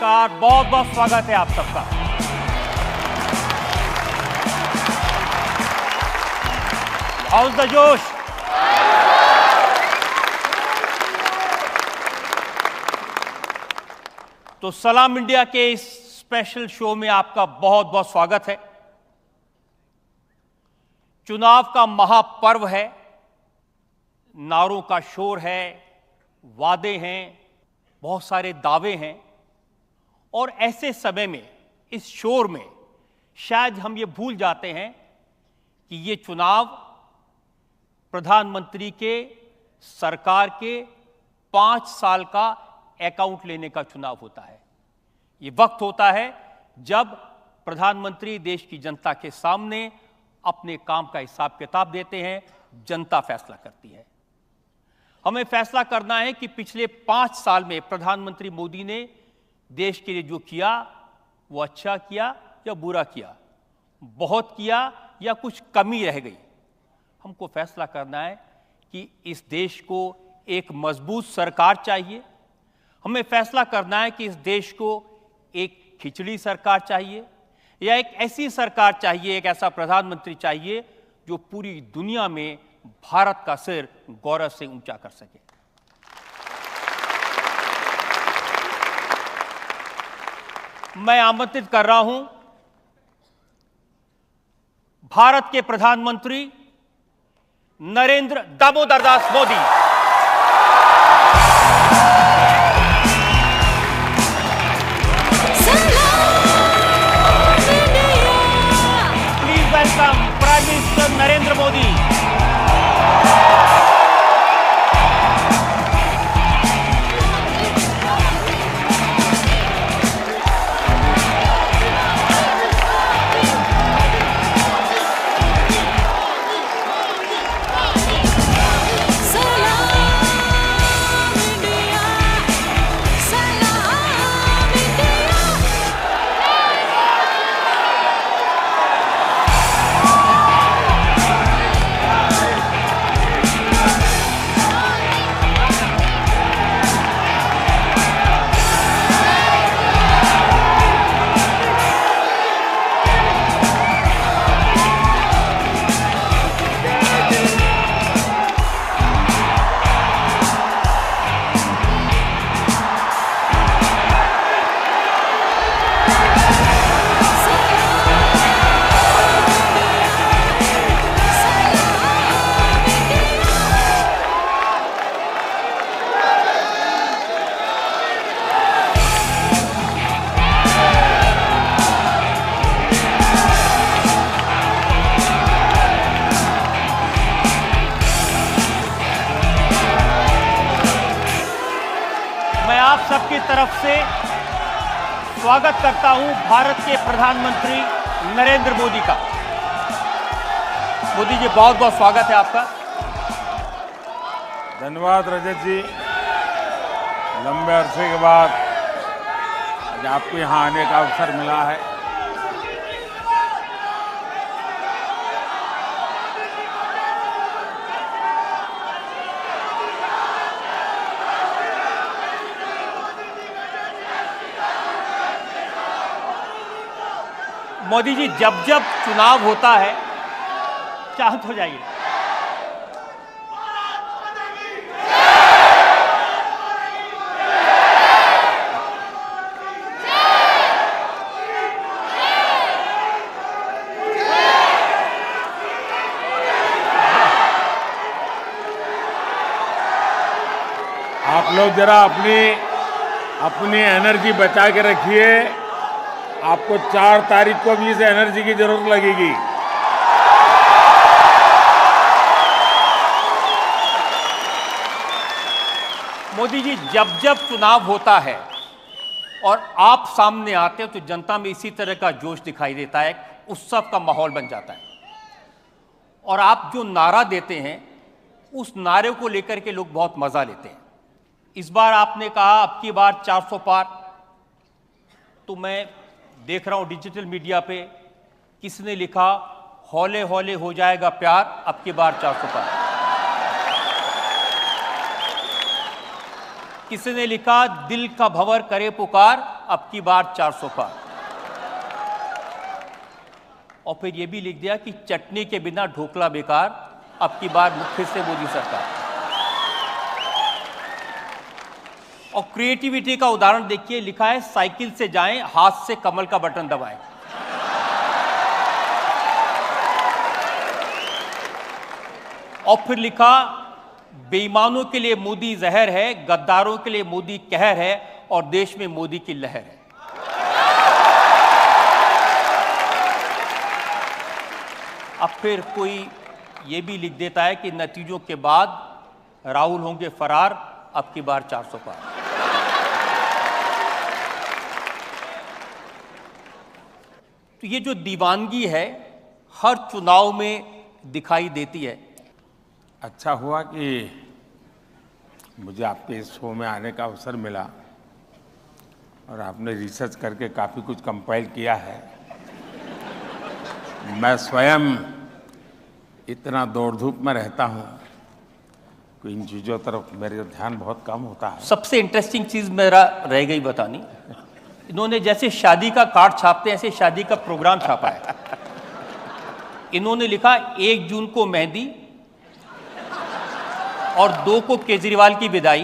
नमस्कार, बहुत बहुत स्वागत है आप सबका। हाउस द जोश। तो सलाम इंडिया के इस स्पेशल शो में आपका बहुत बहुत स्वागत है। चुनाव का महापर्व है, नारों का शोर है, वादे हैं, बहुत सारे दावे हैं और ऐसे समय में, इस शोर में शायद हम ये भूल जाते हैं कि ये चुनाव प्रधानमंत्री के सरकार के 5 साल का अकाउंट लेने का चुनाव होता है। ये वक्त होता है जब प्रधानमंत्री देश की जनता के सामने अपने काम का हिसाब किताब देते हैं, जनता फैसला करती है। हमें फैसला करना है कि पिछले 5 साल में प्रधानमंत्री मोदी ने देश के लिए जो किया वो अच्छा किया या बुरा किया, बहुत किया या कुछ कमी रह गई। हमको फैसला करना है कि इस देश को एक मजबूत सरकार चाहिए। हमें फैसला करना है कि इस देश को एक खिचड़ी सरकार चाहिए या एक ऐसी सरकार चाहिए, एक ऐसा प्रधानमंत्री चाहिए जो पूरी दुनिया में भारत का सिर गौरव से ऊंचा कर सके। मैं आमंत्रित कर रहा हूं भारत के प्रधानमंत्री Narendra Damodar Das Modi. Please welcome prime minister Narendra Modi. आप सबकी तरफ से स्वागत करता हूं भारत के प्रधानमंत्री नरेंद्र मोदी का। मोदी जी, बहुत बहुत स्वागत है आपका। धन्यवाद रजत जी। लंबे अरसे के बाद आज आपको यहाँ आने का अवसर मिला है। मोदी जी, जब जब चुनाव होता है, शांत हो जाइए। आप लोग जरा अपनी एनर्जी बचा के रखिए। आपको 4 तारीख को भी इस एनर्जी की जरूरत लगेगी। मोदी जी, जब जब चुनाव होता है और आप सामने आते हैं तो जनता में इसी तरह का जोश दिखाई देता है, उत्सव का माहौल बन जाता है। और आप जो नारा देते हैं, उस नारे को लेकर के लोग बहुत मजा लेते हैं। इस बार आपने कहा अब की बार 400 पार, तो मैं देख रहा हूं डिजिटल मीडिया पे किसी ने लिखा हौले हौले हो जाएगा प्यार, अब की बार 400 पार। किसी ने लिखा दिल का भंवर करे पुकार, अब की बार 400 पार। और फिर ये भी लिख दिया कि चटनी के बिना ढोकला बेकार, अब की बार फिर से मोदी सरकार। और क्रिएटिविटी का उदाहरण देखिए, लिखा है साइकिल से जाएं, हाथ से कमल का बटन दबाएं। और फिर लिखा बेईमानों के लिए मोदी जहर है, गद्दारों के लिए मोदी कहर है, और देश में मोदी की लहर है। अब फिर कोई ये भी लिख देता है कि नतीजों के बाद राहुल होंगे फरार, अब की बार 400 पार। तो ये जो दीवानगी है हर चुनाव में दिखाई देती है। अच्छा हुआ कि मुझे आपके इस शो में आने का अवसर मिला और आपने रिसर्च करके काफ़ी कुछ कंपाइल किया है। मैं स्वयं इतना दौड़ धूप में रहता हूँ कि इन चीज़ों तरफ मेरा ध्यान बहुत कम होता है। सबसे इंटरेस्टिंग चीज़ मेरा रह गई बतानी, इन्होंने जैसे शादी का कार्ड छापते हैं ऐसे शादी का प्रोग्राम छापा है। इन्होंने लिखा 1 जून को मेहंदी और 2 को केजरीवाल की विदाई,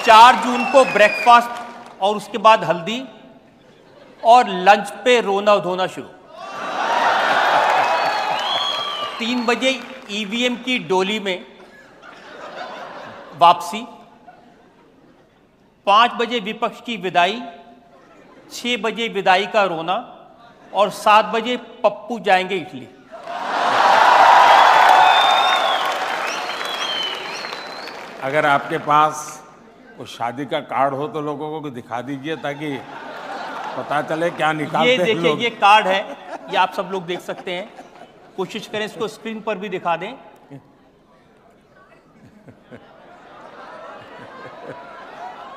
4 जून को ब्रेकफास्ट और उसके बाद हल्दी, और लंच पे रोना धोना शुरू। 3 बजे ईवीएम की डोली में वापसी, 5 बजे विपक्ष की विदाई, 6 बजे विदाई का रोना, और 7 बजे पप्पू जाएंगे इटली। अगर आपके पास वो शादी का कार्ड हो तो लोगों को दिखा दीजिए ताकि पता चले क्या निकालते ये हैं देखिए लोग। ये कार्ड है, ये आप सब लोग देख सकते हैं। कोशिश करें इसको स्क्रीन पर भी दिखा दें।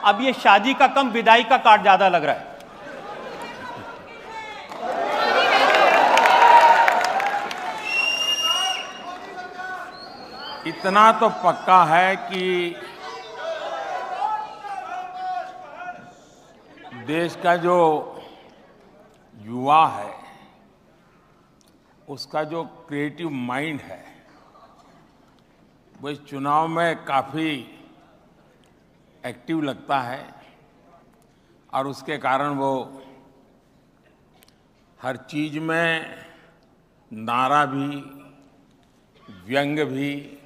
अब ये शादी का कम विदाई का कार्ड ज्यादा लग रहा है। इतना तो पक्का है कि देश का जो युवा है उसका जो क्रिएटिव माइंड है वो इस चुनाव में काफ़ी एक्टिव लगता है, और उसके कारण वो हर चीज में नारा भी, व्यंग भी,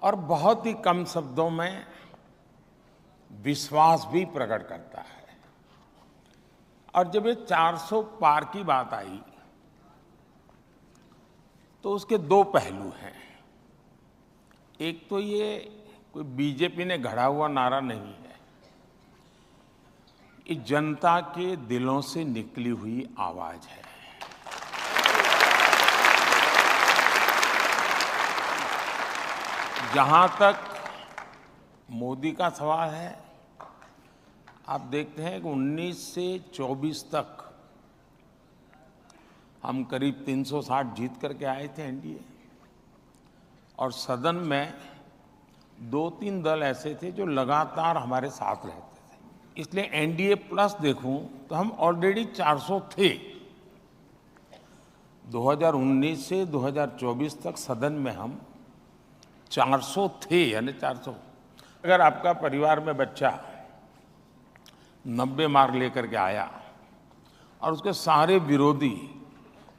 और बहुत ही कम शब्दों में विश्वास भी प्रकट करता है। और जब ये 400 पार की बात आई तो उसके 2 पहलू हैं। एक तो ये कोई बीजेपी ने गढ़ा हुआ नारा नहीं है, ये जनता के दिलों से निकली हुई आवाज है। जहां तक मोदी का सवाल है, आप देखते हैं कि 19 से 24 तक हम करीब 360 जीत करके आए थे एनडीए, और सदन में 2-3 दल ऐसे थे जो लगातार हमारे साथ रहते थे। इसलिए एनडीए प्लस देखूं तो हम ऑलरेडी 400 थे। 2019 से 2024 तक सदन में हम 400 थे, यानी 400। अगर आपका परिवार में बच्चा 90 मार्क लेकर के आया और उसके सारे विरोधी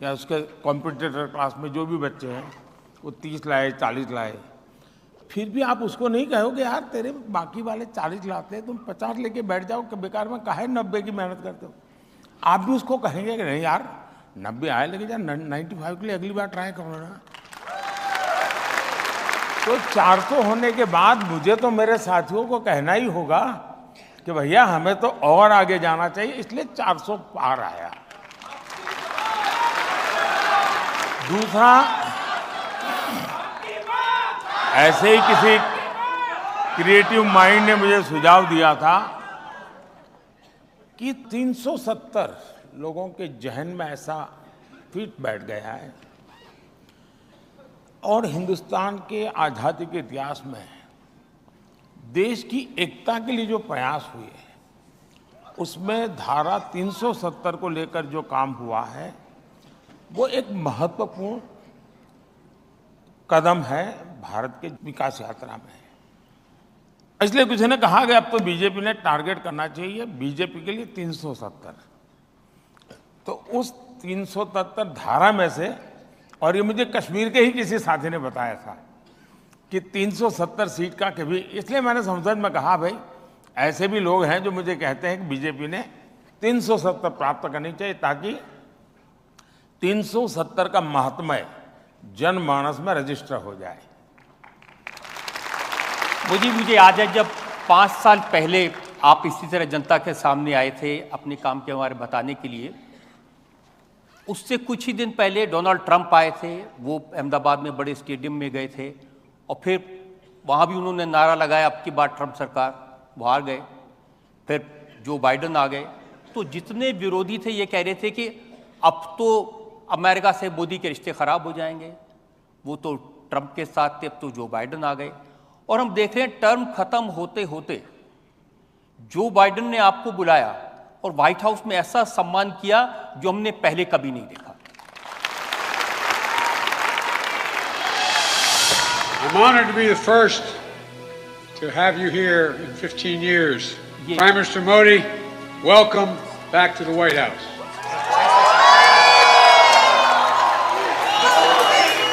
या उसके कॉम्पिटिटर क्लास में जो भी बच्चे हैं वो 30 लाए, 40 लाए, फिर भी आप उसको नहीं कहोगे यार तेरे बाकी वाले 40 लाते हैं, तुम 50 लेके बैठ जाओ कि बेकार में काहे 90 की मेहनत करते हो। आप भी उसको कहेंगे कि नहीं यार 90 आए लेकिन यार 95 के लिए अगली बार ट्राई करो ना। तो 400 होने के बाद मुझे तो मेरे साथियों को कहना ही होगा कि भैया हमें तो और आगे जाना चाहिए, इसलिए 400 पार आया। दूसरा, ऐसे ही किसी क्रिएटिव माइंड ने मुझे सुझाव दिया था कि 370 लोगों के जहन में ऐसा फिट बैठ गया है और हिंदुस्तान के आज़ादी के इतिहास में देश की एकता के लिए जो प्रयास हुए उसमें धारा 370 को लेकर जो काम हुआ है वो एक महत्वपूर्ण कदम है भारत के विकास यात्रा में। इसलिए किसी ने कहा कि अब तो बीजेपी ने टारगेट करना चाहिए बीजेपी के लिए 370। तो उस 370 धारा में से, और ये मुझे कश्मीर के ही किसी साथी ने बताया था कि 370 सीट का कभी, इसलिए मैंने संसद में कहा भाई ऐसे भी लोग हैं जो मुझे कहते हैं कि बीजेपी ने 370 प्राप्त करनी चाहिए ताकि 370 का महात्म्य जनमानस में रजिस्टर हो जाए। मुझे याद है जब 5 साल पहले आप इसी तरह जनता के सामने आए थे अपने काम के बारे में बताने के लिए, उससे कुछ ही दिन पहले डोनाल्ड ट्रंप आए थे। वो अहमदाबाद में बड़े स्टेडियम में गए थे और फिर वहाँ भी उन्होंने नारा लगाया अब की बार ट्रंप सरकार, वो हार गए। फिर जो बाइडन आ गए। तो जितने विरोधी थे ये कह रहे थे कि अब तो अमेरिका से मोदी के रिश्ते खराब हो जाएंगे, वो तो ट्रंप के साथ थे, अब तो जो बाइडन आ गए। और हम देख रहे हैं टर्म खत्म होते होते जो बाइडन ने आपको बुलाया और व्हाइट हाउस में ऐसा सम्मान किया जो हमने पहले कभी नहीं देखा। I'm honored to be the first to have you here in 15 years. Prime Minister Modi, welcome back to the White House.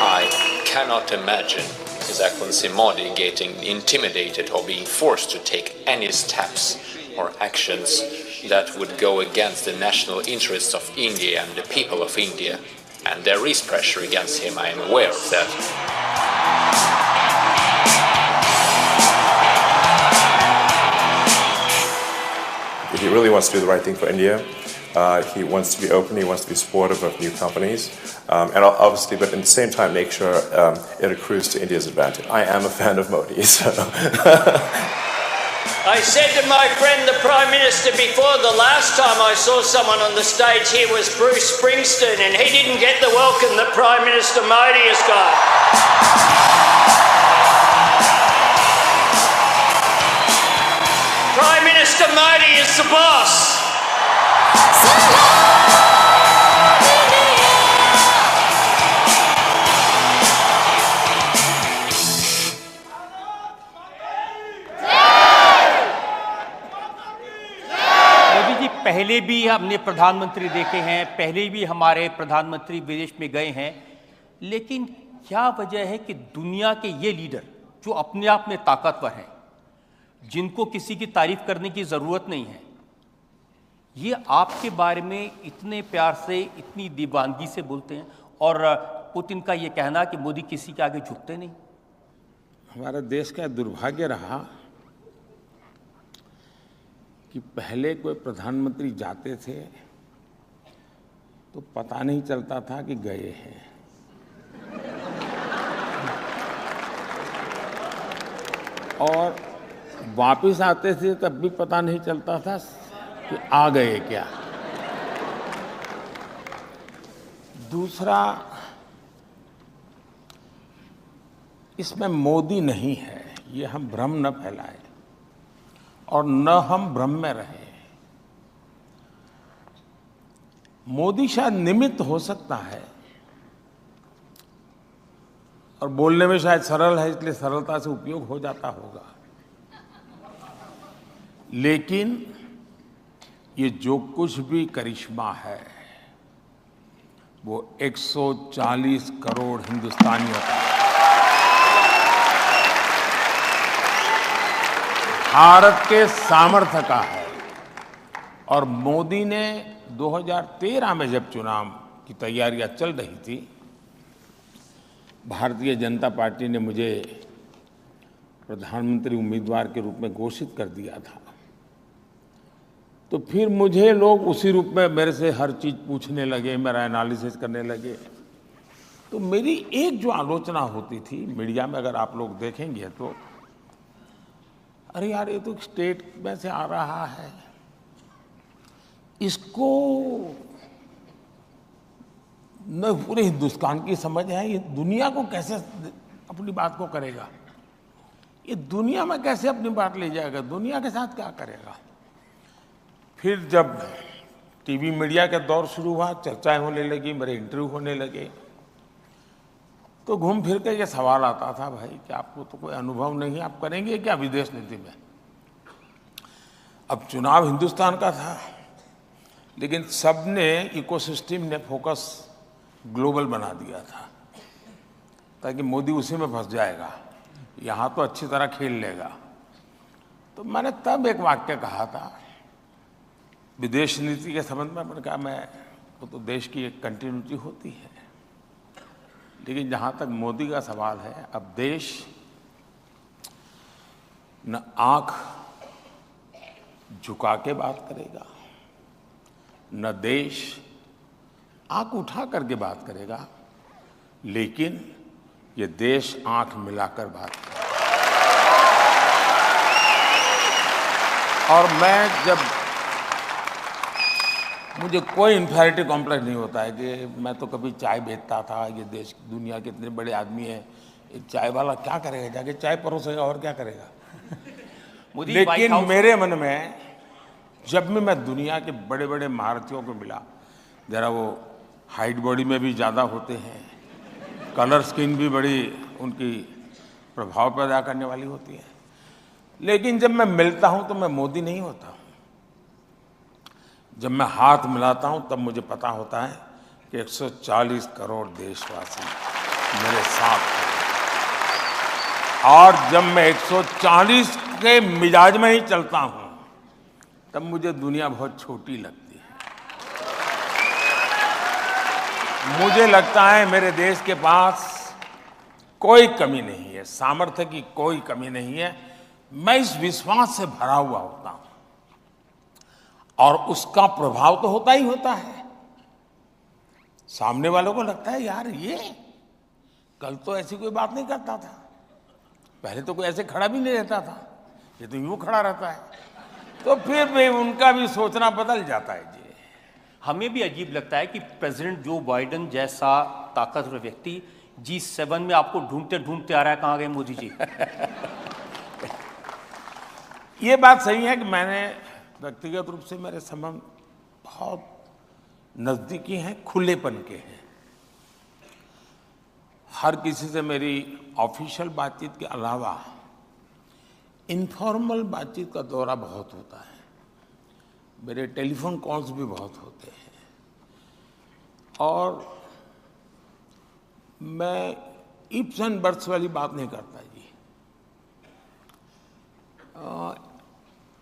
I cannot imagine His Excellency Modi getting intimidated or being forced to take any steps or actions that would go against the national interests of India and the people of India. And there is pressure against him, I am aware of that. He really wants to do the right thing for India. He wants to be open, he wants to be supportive of new companies, and obviously, but at the same time, make sure it accrues to India's advantage. I am a fan of Modi, so. I said to my friend, the Prime Minister, before the last time I saw someone on the stage here was Bruce Springsteen, and he didn't get the welcome that Prime Minister Modi has got. Prime Minister Modi is the boss. Modi ji पहले भी हमने प्रधानमंत्री देखे हैं, पहले भी हमारे प्रधानमंत्री विदेश में गए हैं, लेकिन क्या वजह है कि दुनिया के ये लीडर जो अपने आप में ताकतवर हैं, जिनको किसी की तारीफ करने की जरूरत नहीं है, ये आपके बारे में इतने प्यार से, इतनी दीवानगी से बोलते हैं। और पुतिन का ये कहना कि मोदी किसी के आगे झुकते नहीं। हमारे देश का दुर्भाग्य रहा कि पहले कोई प्रधानमंत्री जाते थे तो पता नहीं चलता था कि गए हैं, और वापिस आते थे तब भी पता नहीं चलता था कि आ गए क्या। दूसरा, इसमें मोदी नहीं है, ये हम भ्रम न फैलाएं और न हम भ्रम में रहें। मोदी शायद निमित्त हो सकता है और बोलने में शायद सरल है, इसलिए सरलता से उपयोग हो जाता होगा, लेकिन ये जो कुछ भी करिश्मा है वो 140 करोड़ हिंदुस्तानियों का, भारत के सामर्थ्य का है। और मोदी ने 2013 में जब चुनाव की तैयारियां चल रही थी, भारतीय जनता पार्टी ने मुझे प्रधानमंत्री उम्मीदवार के रूप में घोषित कर दिया था, तो फिर मुझे लोग उसी रूप में मेरे से हर चीज पूछने लगे, मेरा एनालिसिस करने लगे। तो मेरी एक जो आलोचना होती थी मीडिया में, अगर आप लोग देखेंगे तो, अरे यार ये तो स्टेट में से आ रहा है, इसको न पूरे हिंदुस्तान की समझ है, ये दुनिया को कैसे अपनी बात को करेगा, ये दुनिया में कैसे अपनी बात ले जाएगा, दुनिया के साथ क्या करेगा। फिर जब टीवी मीडिया का दौर शुरू हुआ, चर्चाएं होने लगी, मेरे इंटरव्यू होने लगे, तो घूम फिर के ये सवाल आता था, भाई कि आपको तो कोई अनुभव नहीं, आप करेंगे क्या विदेश नीति में। अब चुनाव हिंदुस्तान का था, लेकिन सबने इकोसिस्टम ने फोकस ग्लोबल बना दिया था, ताकि मोदी उसी में फंस जाएगा, यहाँ तो अच्छी तरह खेल लेगा। तो मैंने तब एक वाक्य कहा था विदेश नीति के संबंध में, मैंने कहा वो तो देश की एक कंटिन्यूटी होती है, लेकिन जहाँ तक मोदी का सवाल है, अब देश न आंख झुका के बात करेगा, न देश आंख उठा करके बात करेगा, लेकिन ये देश आंख मिलाकर बात करेगा। और मुझे कोई इन्फेरिटी कॉम्प्लेक्स नहीं होता है कि मैं तो कभी चाय बेचता था, ये देश दुनिया के इतने बड़े आदमी हैं, एक चाय वाला क्या करेगा, जाके चाय परोसेगा और क्या करेगा। लेकिन मेरे मन में जब भी मैं दुनिया के बड़े बड़े महारथियों को मिला, जरा वो हाइट बॉडी में भी ज़्यादा होते हैं, कलर स्किन भी बड़ी उनकी प्रभाव पैदा करने वाली होती है, लेकिन जब मैं मिलता हूं तो मैं मोदी नहीं होता हूं। जब मैं हाथ मिलाता हूं तब मुझे पता होता है कि 140 करोड़ देशवासी मेरे साथ हैं, और जब मैं 140 के मिजाज में ही चलता हूं तब मुझे दुनिया बहुत छोटी लगती है। मुझे लगता है मेरे देश के पास कोई कमी नहीं है, सामर्थ्य की कोई कमी नहीं है। मैं इस विश्वास से भरा हुआ होता हूं, और उसका प्रभाव तो होता ही होता है। सामने वालों को लगता है यार ये कल तो ऐसी कोई बात नहीं करता था, पहले तो कोई ऐसे खड़ा भी नहीं रहता था, ये तो यूं खड़ा रहता है। तो फिर भी उनका भी सोचना बदल जाता है जी। हमें भी अजीब लगता है कि प्रेसिडेंट जो बाइडेन जैसा ताकतवर व्यक्ति G7 में आपको ढूंढते ढूंढते आ रहा है, कहाँ गए मोदी जी। ये बात सही है कि मैंने व्यक्तिगत रूप से मेरे संबंध बहुत नजदीकी हैं, खुलेपन के हैं। हर किसी से मेरी ऑफिशियल बातचीत के अलावा इनफॉर्मल बातचीत का दौरा बहुत होता है, मेरे टेलीफोन कॉल्स भी बहुत होते हैं, और मैं इफ्स एंड बट्स वाली बात नहीं करता जी।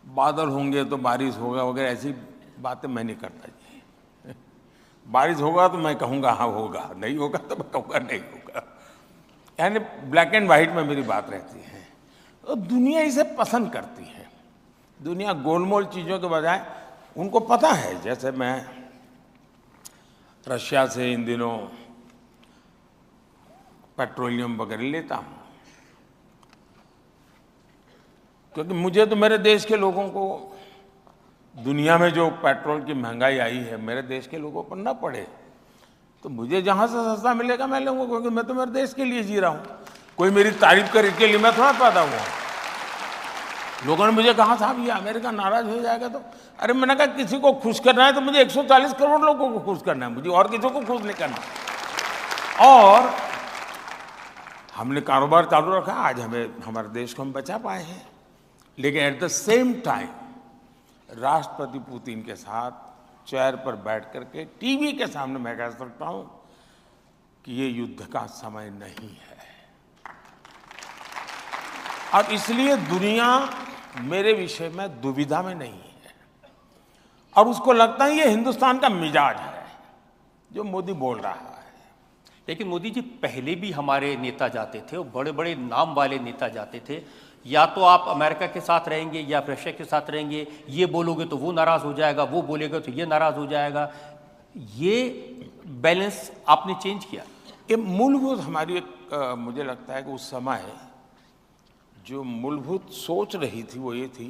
बादल होंगे तो बारिश होगा वगैरह ऐसी बातें मैं नहीं करता जी। बारिश होगा तो मैं कहूँगा हाँ होगा, नहीं होगा तो मैं कहूँगा नहीं होगा, यानी ब्लैक एंड वाइट में मेरी बात रहती है। तो दुनिया इसे पसंद करती है, दुनिया गोलमोल चीज़ों के बजाय उनको पता है। जैसे मैं रशिया से इन दिनों पेट्रोलियम वगैरह लेता हूँ, क्योंकि मुझे तो मेरे देश के लोगों को, दुनिया में जो पेट्रोल की महंगाई आई है मेरे देश के लोगों पर न पड़े, तो मुझे जहाँ से सस्ता मिलेगा मैं लूँगा, क्योंकि मैं तो मेरे देश के लिए जी रहा हूँ। कोई मेरी तारीफ करे के लिए मैं थोड़ा पैदा हुआ। लोगों ने मुझे कहा साहब ये अमेरिका नाराज हो जाएगा, तो अरे मैंने कहा किसी को खुश करना है तो मुझे 140 करोड़ लोगों को खुश करना है, मुझे और किसी को खुश नहीं करना। और हमने कारोबार चालू रखा, आज हमारे देश को हम बचा पाए हैं। लेकिन एट द सेम टाइम राष्ट्रपति पुतिन के साथ चेयर पर बैठ करके टीवी के सामने मैं कह सकता हूं कि ये युद्ध का समय नहीं है। अब इसलिए दुनिया मेरे विषय में दुविधा में नहीं है, और उसको लगता है ये हिंदुस्तान का मिजाज है जो मोदी बोल रहा है। लेकिन मोदी जी पहले भी हमारे नेता जाते थे, और बड़े बड़े नाम वाले नेता जाते थे। या तो आप अमेरिका के साथ रहेंगे या रशिया के साथ रहेंगे, ये बोलोगे तो वो नाराज हो जाएगा, वो बोलेगा तो ये नाराज हो जाएगा। ये बैलेंस आपने चेंज किया। ये मूलभूत हमारी मुझे लगता है कि उस समय जो मूलभूत सोच रही थी वो ये थी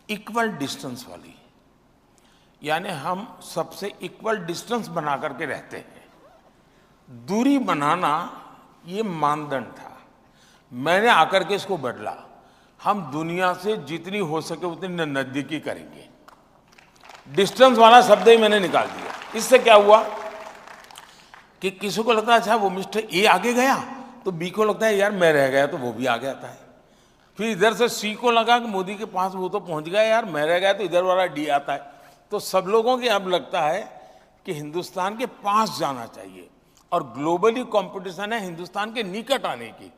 इक्वल डिस्टेंस वाली, यानी हम सबसे इक्वल डिस्टेंस बना करके रहते हैं। दूरी बनाना ये मानदंड था। मैंने आकर के इसको बदला। हम दुनिया से जितनी हो सके उतनी नजदीकी करेंगे। डिस्टेंस वाला शब्द ही मैंने निकाल दिया। इससे क्या हुआ कि किसी को लगता है अच्छा वो मिस्टर ए आगे गया, तो बी को लगता है यार मैं रह गया तो वो भी आगे आता है। फिर इधर से सी को लगा कि मोदी के पास वो तो पहुंच गया, यार मैं रह गया, तो इधर वाला डी आता है। तो सब लोगों के अब लगता है कि हिंदुस्तान के पास जाना चाहिए और ग्लोबली कंपटीशन है हिंदुस्तान के निकट आने की।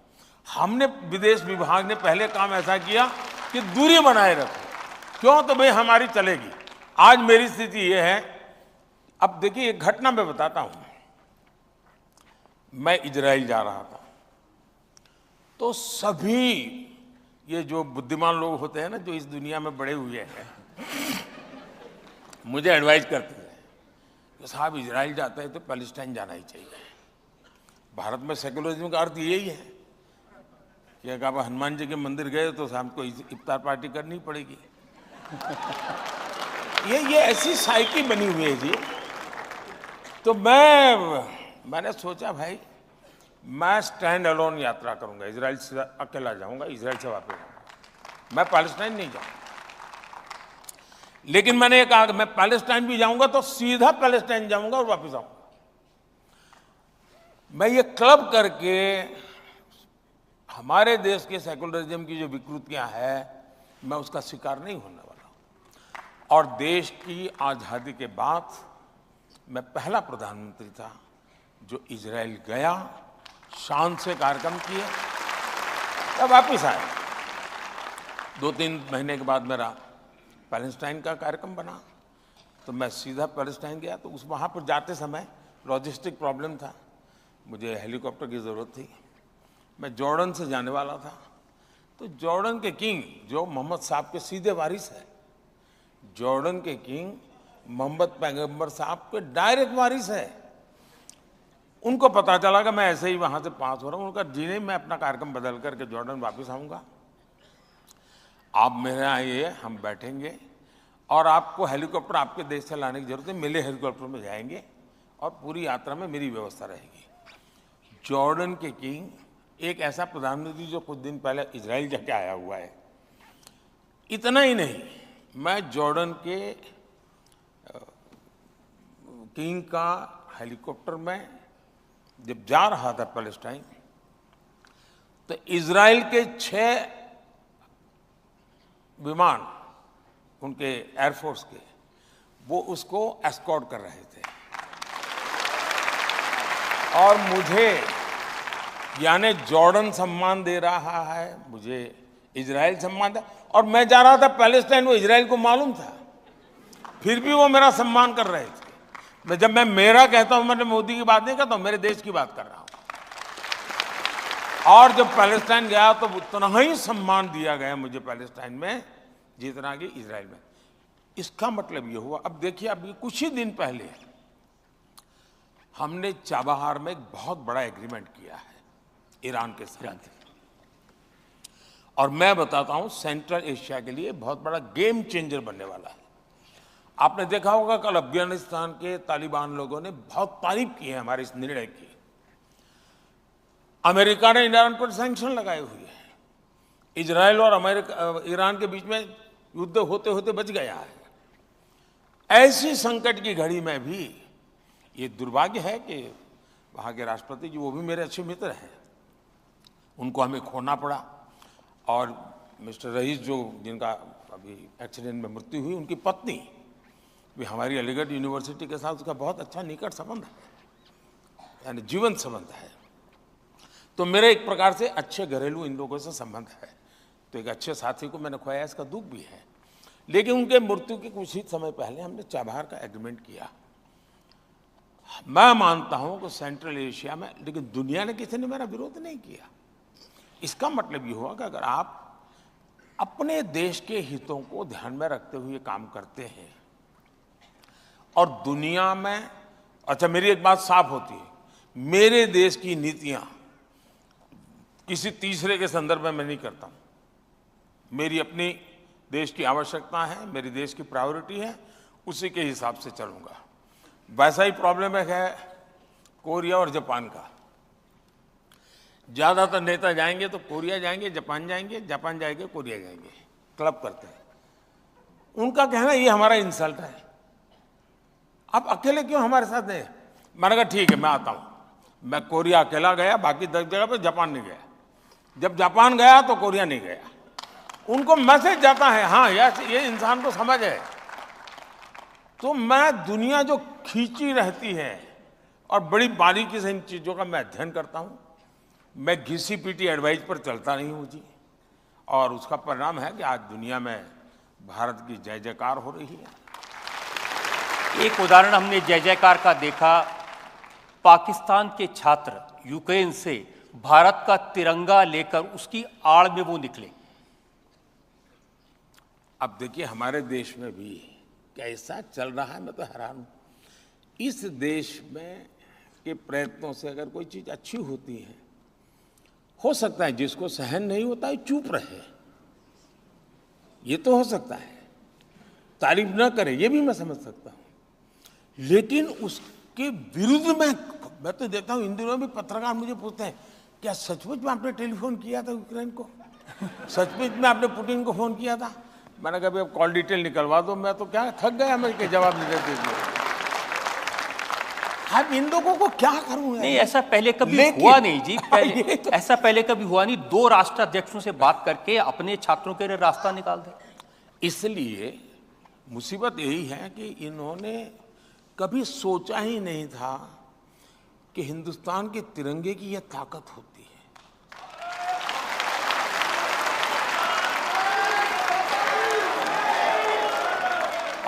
हमने विदेश विभाग ने पहले काम ऐसा किया कि दूरी बनाए रखो। क्यों? तो भाई हमारी चलेगी। आज मेरी स्थिति ये है, अब देखिए एक घटना मैं बताता हूं। मैं इजराइल जा रहा था, तो सभी ये जो बुद्धिमान लोग होते हैं ना, जो इस दुनिया में बड़े हुए हैं, मुझे एडवाइस करते हैं कि साहब इजराइल जाते हैं तो पैलेस्टाइन जाना ही चाहिए। भारत में सेकुलरिज्म का अर्थ यही है कि अगर आप हनुमान जी के मंदिर गए तो शाम को इफ्तार पार्टी करनी पड़ेगी। ये ऐसी साइकी बनी हुई है जी। तो मैंने सोचा भाई मैं स्टैंड अलोन यात्रा करूंगा, इजराइल से अकेला जाऊंगा, इजराइल से वापस आऊंगा, मैं पैलेस्टाइन नहीं जाऊंगा। लेकिन मैंने ये कहा कि मैं पैलेस्टाइन भी जाऊंगा तो सीधा पैलेस्टाइन जाऊंगा और वापस आऊंगा। मैं ये क्लब करके हमारे देश के सेकुलरिज्म की जो विकृतियां हैं, मैं उसका शिकार नहीं होने वाला। और देश की आजादी के बाद मैं पहला प्रधानमंत्री था जो इजराइल गया, शान से कार्यक्रम किए, तब वापिस आया। 2-3 महीने के बाद मेरा पैलेस्टाइन का कार्यक्रम बना, तो मैं सीधा पैलेस्टाइन गया। तो उस वहाँ पर जाते समय लॉजिस्टिक प्रॉब्लम था, मुझे हेलीकॉप्टर की ज़रूरत थी। मैं जॉर्डन से जाने वाला था, तो जॉर्डन के किंग जो मोहम्मद साहब के सीधे वारिस है, जॉर्डन के किंग मोहम्मद पैगंबर साहब के डायरेक्ट वारिस है। उनको पता चला कि मैं ऐसे ही वहाँ से पास हो रहा हूँ। उनका जी नहीं, मैं अपना कार्यक्रम बदल करके जॉर्डन वापस आऊँगा, आप मेरे यहाँ आइए, हम बैठेंगे और आपको हेलीकॉप्टर आपके देश से लाने की जरूरत है, मेरे हेलीकॉप्टर में जाएंगे और पूरी यात्रा में मेरी व्यवस्था रहेगी। जॉर्डन के किंग एक ऐसा प्रधानमंत्री जो कुछ दिन पहले इजराइल जाके आया हुआ है। इतना ही नहीं, मैं जॉर्डन के किंग का हेलीकॉप्टर में जब जा रहा था पैलेस्टाइन, तो इजराइल के 6 विमान उनके एयरफोर्स के, वो उसको एस्कॉर्ट कर रहे थे। और मुझे यानी जॉर्डन सम्मान दे रहा है, मुझे इजराइल सम्मान दे, और मैं जा रहा था पैलेस्टाइन, वो इजराइल को मालूम था, फिर भी वो मेरा सम्मान कर रहे थे। जब मैं मेरा कहता हूं, मैंने मोदी की बात नहीं करता हूं, मेरे देश की बात कर रहा हूं। और जब पैलेस्टाइन गया तो उतना ही सम्मान दिया गया मुझे पैलेस्टाइन में जितना कि इजराइल में। इसका मतलब ये हुआ, अब देखिए, अभी कुछ ही दिन पहले हमने चाबहार में एक बहुत बड़ा एग्रीमेंट किया है ईरान के साथ, और मैं बताता हूं सेंट्रल एशिया के लिए बहुत बड़ा गेम चेंजर बनने वाला है। आपने देखा होगा कल अफगानिस्तान के तालिबान लोगों ने बहुत तारीफ की है हमारे इस निर्णय की। अमेरिका ने ईरान पर सैंक्शन लगाए हुए हैं। इजराइल और ईरान के बीच में युद्ध होते होते बच गया है। ऐसी संकट की घड़ी में भी ये दुर्भाग्य है कि वहाँ के राष्ट्रपति जी, वो भी मेरे अच्छे मित्र हैं, उनको हमें खोना पड़ा। और मिस्टर रईस जो जिनका अभी एक्सीडेंट में मृत्यु हुई, उनकी पत्नी भी हमारी अलीगढ़ यूनिवर्सिटी के साथ उसका बहुत अच्छा निकट संबंध है, यानी जीवन संबंध है। तो मेरे एक प्रकार से अच्छे घरेलू इन लोगों से संबंध है। तो एक अच्छे साथी को मैंने खोया, इसका दुख भी है। लेकिन उनके मृत्यु के कुछ ही समय पहले हमने चाबहार का एग्रीमेंट किया। मैं मानता हूं कि सेंट्रल एशिया में, लेकिन दुनिया ने किसी ने मेरा विरोध नहीं किया। इसका मतलब ये हुआ कि अगर आप अपने देश के हितों को ध्यान में रखते हुए काम करते हैं और दुनिया में, अच्छा मेरी एक बात साफ होती है, मेरे देश की नीतियां किसी तीसरे के संदर्भ में मैं नहीं करता हूं। मेरी अपनी देश की आवश्यकता है, मेरी देश की प्रायोरिटी है, उसी के हिसाब से चलूंगा। वैसा ही प्रॉब्लम है कोरिया और जापान का। ज्यादातर नेता जाएंगे तो कोरिया जाएंगे, जापान जाएंगे, कोरिया जाएंगे, क्लब करते हैं। उनका कहना ये हमारा इंसल्ट है, आप अकेले क्यों हमारे साथ नहीं? मैंने कहा ठीक है मैं आता हूं। मैं कोरिया अकेला गया, बाकी 10 जगह पे जापान नहीं गया। जब जापान गया तो कोरिया नहीं गया। उनको मैसेज जाता है, हाँ ये इंसान को समझ है। तो मैं दुनिया जो खींची रहती है और बड़ी बारीकी से इन चीजों का मैं अध्ययन करता हूं। मैं घिसी पीटी एडवाइस पर चलता नहीं हूं जी, और उसका परिणाम है कि आज दुनिया में भारत की जय जयकार हो रही है। एक उदाहरण हमने जय जयकार का देखा, पाकिस्तान के छात्र यूक्रेन से भारत का तिरंगा लेकर उसकी आड़ में वो निकले। अब देखिए हमारे देश में भी कैसा चल रहा है, मैं तो हैरान हूं। इस देश में के प्रयत्नों से अगर कोई चीज अच्छी होती है, हो सकता है जिसको सहन नहीं होता है चुप रहे, ये तो हो सकता है, तारीफ न करे, ये भी मैं समझ सकता हूं। लेकिन उसके विरुद्ध मैं तो देखता हूं, इन दिनों भी पत्रकार मुझे पूछते हैं क्या सचमुच में आपने टेलीफोन किया था यूक्रेन को? सचमुच में आपने पुतिन को फोन किया था? मैंने कहा अब कॉल डिटेल निकलवा दो, मैं तो क्या थक गया मैं के जवाब नहीं देते थे। अब इन लोगों को क्या करूं? नहीं, ऐसा पहले कभी हुआ नहीं जी, पहले तो ऐसा पहले कभी हुआ नहीं। 2 राष्ट्राध्यक्षों से बात करके अपने छात्रों के लिए रास्ता निकाल दे। इसलिए मुसीबत यही है कि इन्होंने कभी सोचा ही नहीं था कि हिंदुस्तान के तिरंगे की यह ताकत होती है।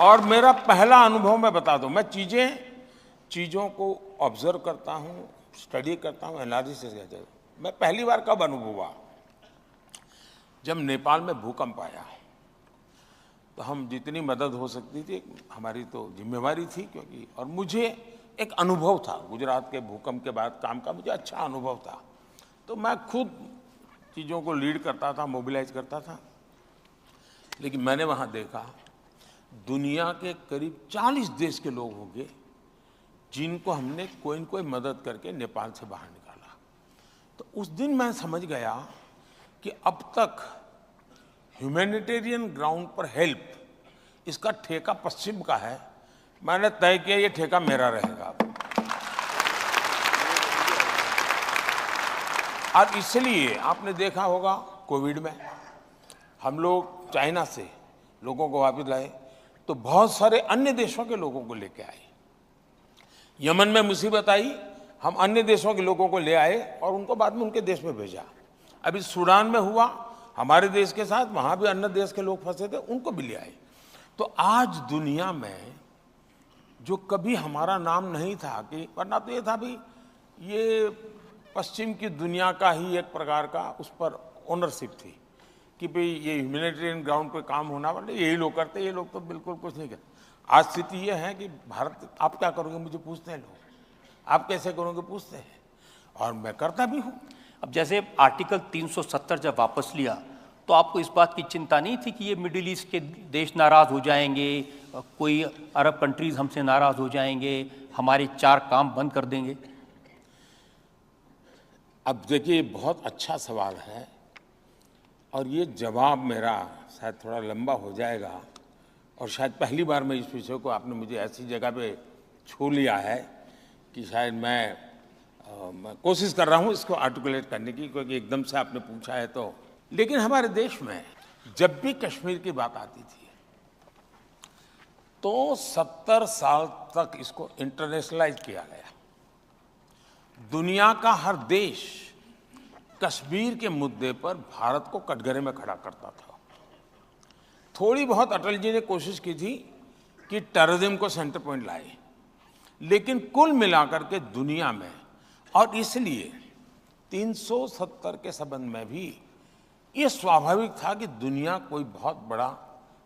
और मेरा पहला अनुभव मैं बता दूं, मैं चीजों को ऑब्जर्व करता हूं, स्टडी करता हूं, एनालिसिस करता हूं। मैं पहली बार कब अनुभव हुआ, जब नेपाल में भूकंप आया। तो हम जितनी मदद हो सकती थी हमारी तो जिम्मेवारी थी, क्योंकि और मुझे एक अनुभव था गुजरात के भूकंप के बाद काम का, मुझे अच्छा अनुभव था। तो मैं खुद चीज़ों को लीड करता था, मोबिलाइज करता था। लेकिन मैंने वहाँ देखा दुनिया के करीब 40 देश के लोग होंगे जिनको हमने कोई न कोई मदद करके नेपाल से बाहर निकाला। तो उस दिन मैं समझ गया कि अब तक ह्यूमैनिटेरियन ग्राउंड पर हेल्प, इसका ठेका पश्चिम का है। मैंने तय किया ये ठेका मेरा रहेगा। और इसलिए आपने देखा होगा कोविड में हम लोग चाइना से लोगों को वापस लाए, तो बहुत सारे अन्य देशों के लोगों को लेके आए। यमन में मुसीबत आई, हम अन्य देशों के लोगों को ले आए और उनको बाद में उनके देश में भेजा। अभी सूडान में हुआ हमारे देश के साथ, वहां भी अन्य देश के लोग फंसे थे, उनको भी ले आए। तो आज दुनिया में जो कभी हमारा नाम नहीं था, कि वरना तो ये था भी ये पश्चिम की दुनिया का ही एक प्रकार का उस पर ओनरशिप थी कि भाई ये ह्यूमैनिटेरियन ग्राउंड पे काम होना वाले यही लोग करते, ये लोग तो बिल्कुल कुछ नहीं करते। आज स्थिति ये है कि भारत, आप क्या करोगे मुझे पूछते हैं लोग, आप कैसे करोगे पूछते हैं, और मैं करता भी हूँ। अब जैसे आर्टिकल 370 जब वापस लिया तो आपको इस बात की चिंता नहीं थी कि ये मिडिल ईस्ट के देश नाराज हो जाएंगे, कोई अरब कंट्रीज हमसे नाराज हो जाएंगे, हमारे 4 काम बंद कर देंगे? अब देखिए बहुत अच्छा सवाल है और ये जवाब मेरा शायद थोड़ा लंबा हो जाएगा, और शायद पहली बार मैं इस विषय को आपने मुझे ऐसी जगह पे छू लिया है कि शायद मैं कोशिश कर रहा हूँ इसको आर्टिकुलेट करने की, क्योंकि एकदम से आपने पूछा है तो। लेकिन हमारे देश में जब भी कश्मीर की बात आती थी तो 70 साल तक इसको इंटरनेशनलाइज किया गया। दुनिया का हर देश कश्मीर के मुद्दे पर भारत को कटघरे में खड़ा करता था। थोड़ी बहुत अटल जी ने कोशिश की थी कि टेररिज्म को सेंटर पॉइंट लाए, लेकिन कुल मिलाकर के दुनिया में, और इसलिए 370 के संबंध में भी ये स्वाभाविक था कि दुनिया कोई बहुत बड़ा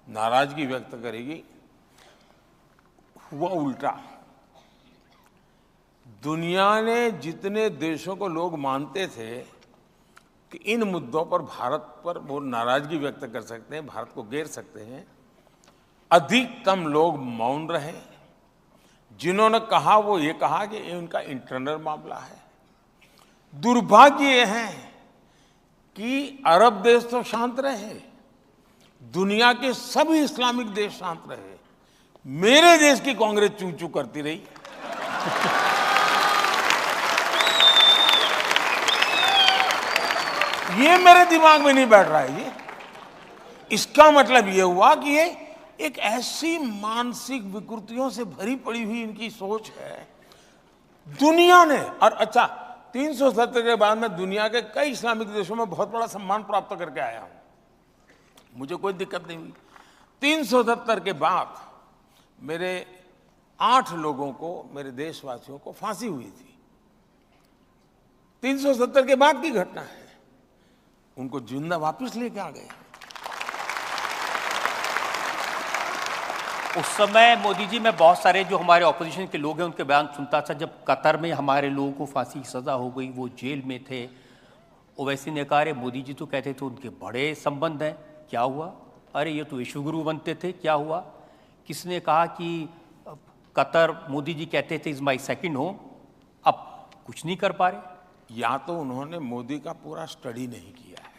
नाराजगी व्यक्त करेगी। हुआ उल्टा। दुनिया ने जितने देशों को लोग मानते थे कि इन मुद्दों पर भारत पर वो नाराजगी व्यक्त कर सकते हैं, भारत को घेर सकते हैं, अधिकतम लोग मौन रहे, जिन्होंने कहा वो ये कहा कि ये उनका इंटरनल मामला है। दुर्भाग्य ये है कि अरब देश तो शांत रहे, दुनिया के सभी इस्लामिक देश शांत रहे, मेरे देश की कांग्रेस चू चू करती रही। ये मेरे दिमाग में नहीं बैठ रहा है ये। इसका मतलब ये हुआ कि ये एक ऐसी मानसिक विकृतियों से भरी पड़ी हुई इनकी सोच है। दुनिया ने, और अच्छा 370 के बाद मैं दुनिया के कई इस्लामिक देशों में बहुत बड़ा सम्मान प्राप्त करके आया हूं, मुझे कोई दिक्कत नहीं हुई। 370 के बाद मेरे 8 लोगों को, मेरे देशवासियों को फांसी हुई थी। 370 के बाद की घटना है, उनको जिंदा वापस लेके आ गए। उस समय मोदी जी, मैं बहुत सारे जो हमारे ऑपोजिशन के लोग हैं उनके बयान सुनता था। जब कतर में हमारे लोगों को फांसी की सजा हो गई, वो जेल में थे, ओवैसी ने कहा, अरे मोदी जी तो कहते थे उनके बड़े संबंध हैं, क्या हुआ? अरे ये तो विश्वगुरु बनते थे, क्या हुआ? किसने कहा कि कतर, मोदी जी कहते थे इज माई सेकेंड होम, अब कुछ नहीं कर पा रहे। या तो उन्होंने मोदी का पूरा स्टडी नहीं किया है,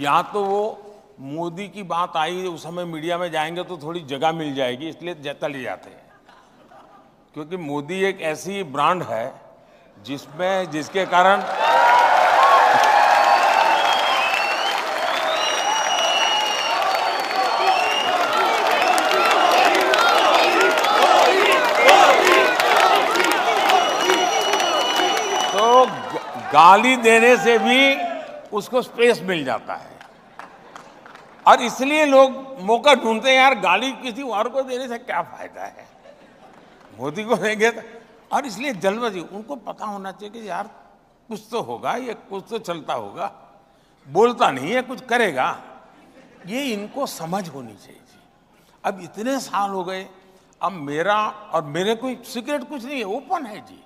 या तो वो मोदी की बात आई उस समय मीडिया में जाएंगे तो थोड़ी जगह मिल जाएगी, इसलिए चले जाते हैं। क्योंकि मोदी एक ऐसी ब्रांड है जिसके कारण तो गाली देने से भी उसको स्पेस मिल जाता है, और इसलिए लोग मौका ढूंढते हैं, यार गाली किसी और को देने से क्या फायदा है, मोदी को देंगे तो। और इसलिए जल्दबाजी, उनको पता होना चाहिए कि यार कुछ तो होगा, ये कुछ तो चलता होगा, बोलता नहीं है कुछ करेगा, ये इनको समझ होनी चाहिए जी। अब इतने साल हो गए, अब मेरा और मेरे कोई सीक्रेट कुछ नहीं है, ओपन है जी।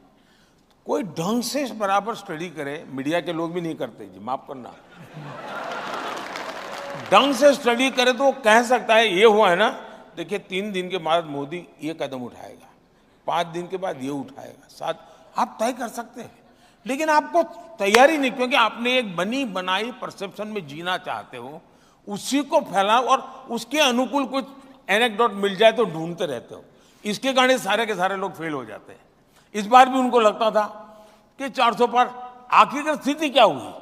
कोई ढंग से बराबर स्टडी करे, मीडिया के लोग भी नहीं करते जी, माफ करना, ढंग से स्टडी करे तो वो कह सकता है ये हुआ है ना, देखिए 3 दिन के बाद मोदी ये कदम उठाएगा, 5 दिन के बाद ये उठाएगा, 7, आप तय कर सकते हैं। लेकिन आपको तैयारी नहीं, क्योंकि आपने एक बनी बनाई परसेप्शन में जीना चाहते हो, उसी को फैलाओ और उसके अनुकूल कुछ एनेक्डोट मिल जाए तो ढूंढते रहते हो। इसके कारण सारे के सारे लोग फेल हो जाते हैं। इस बार भी उनको लगता था कि 400 पार, आखिरकार स्थिति क्या हुई?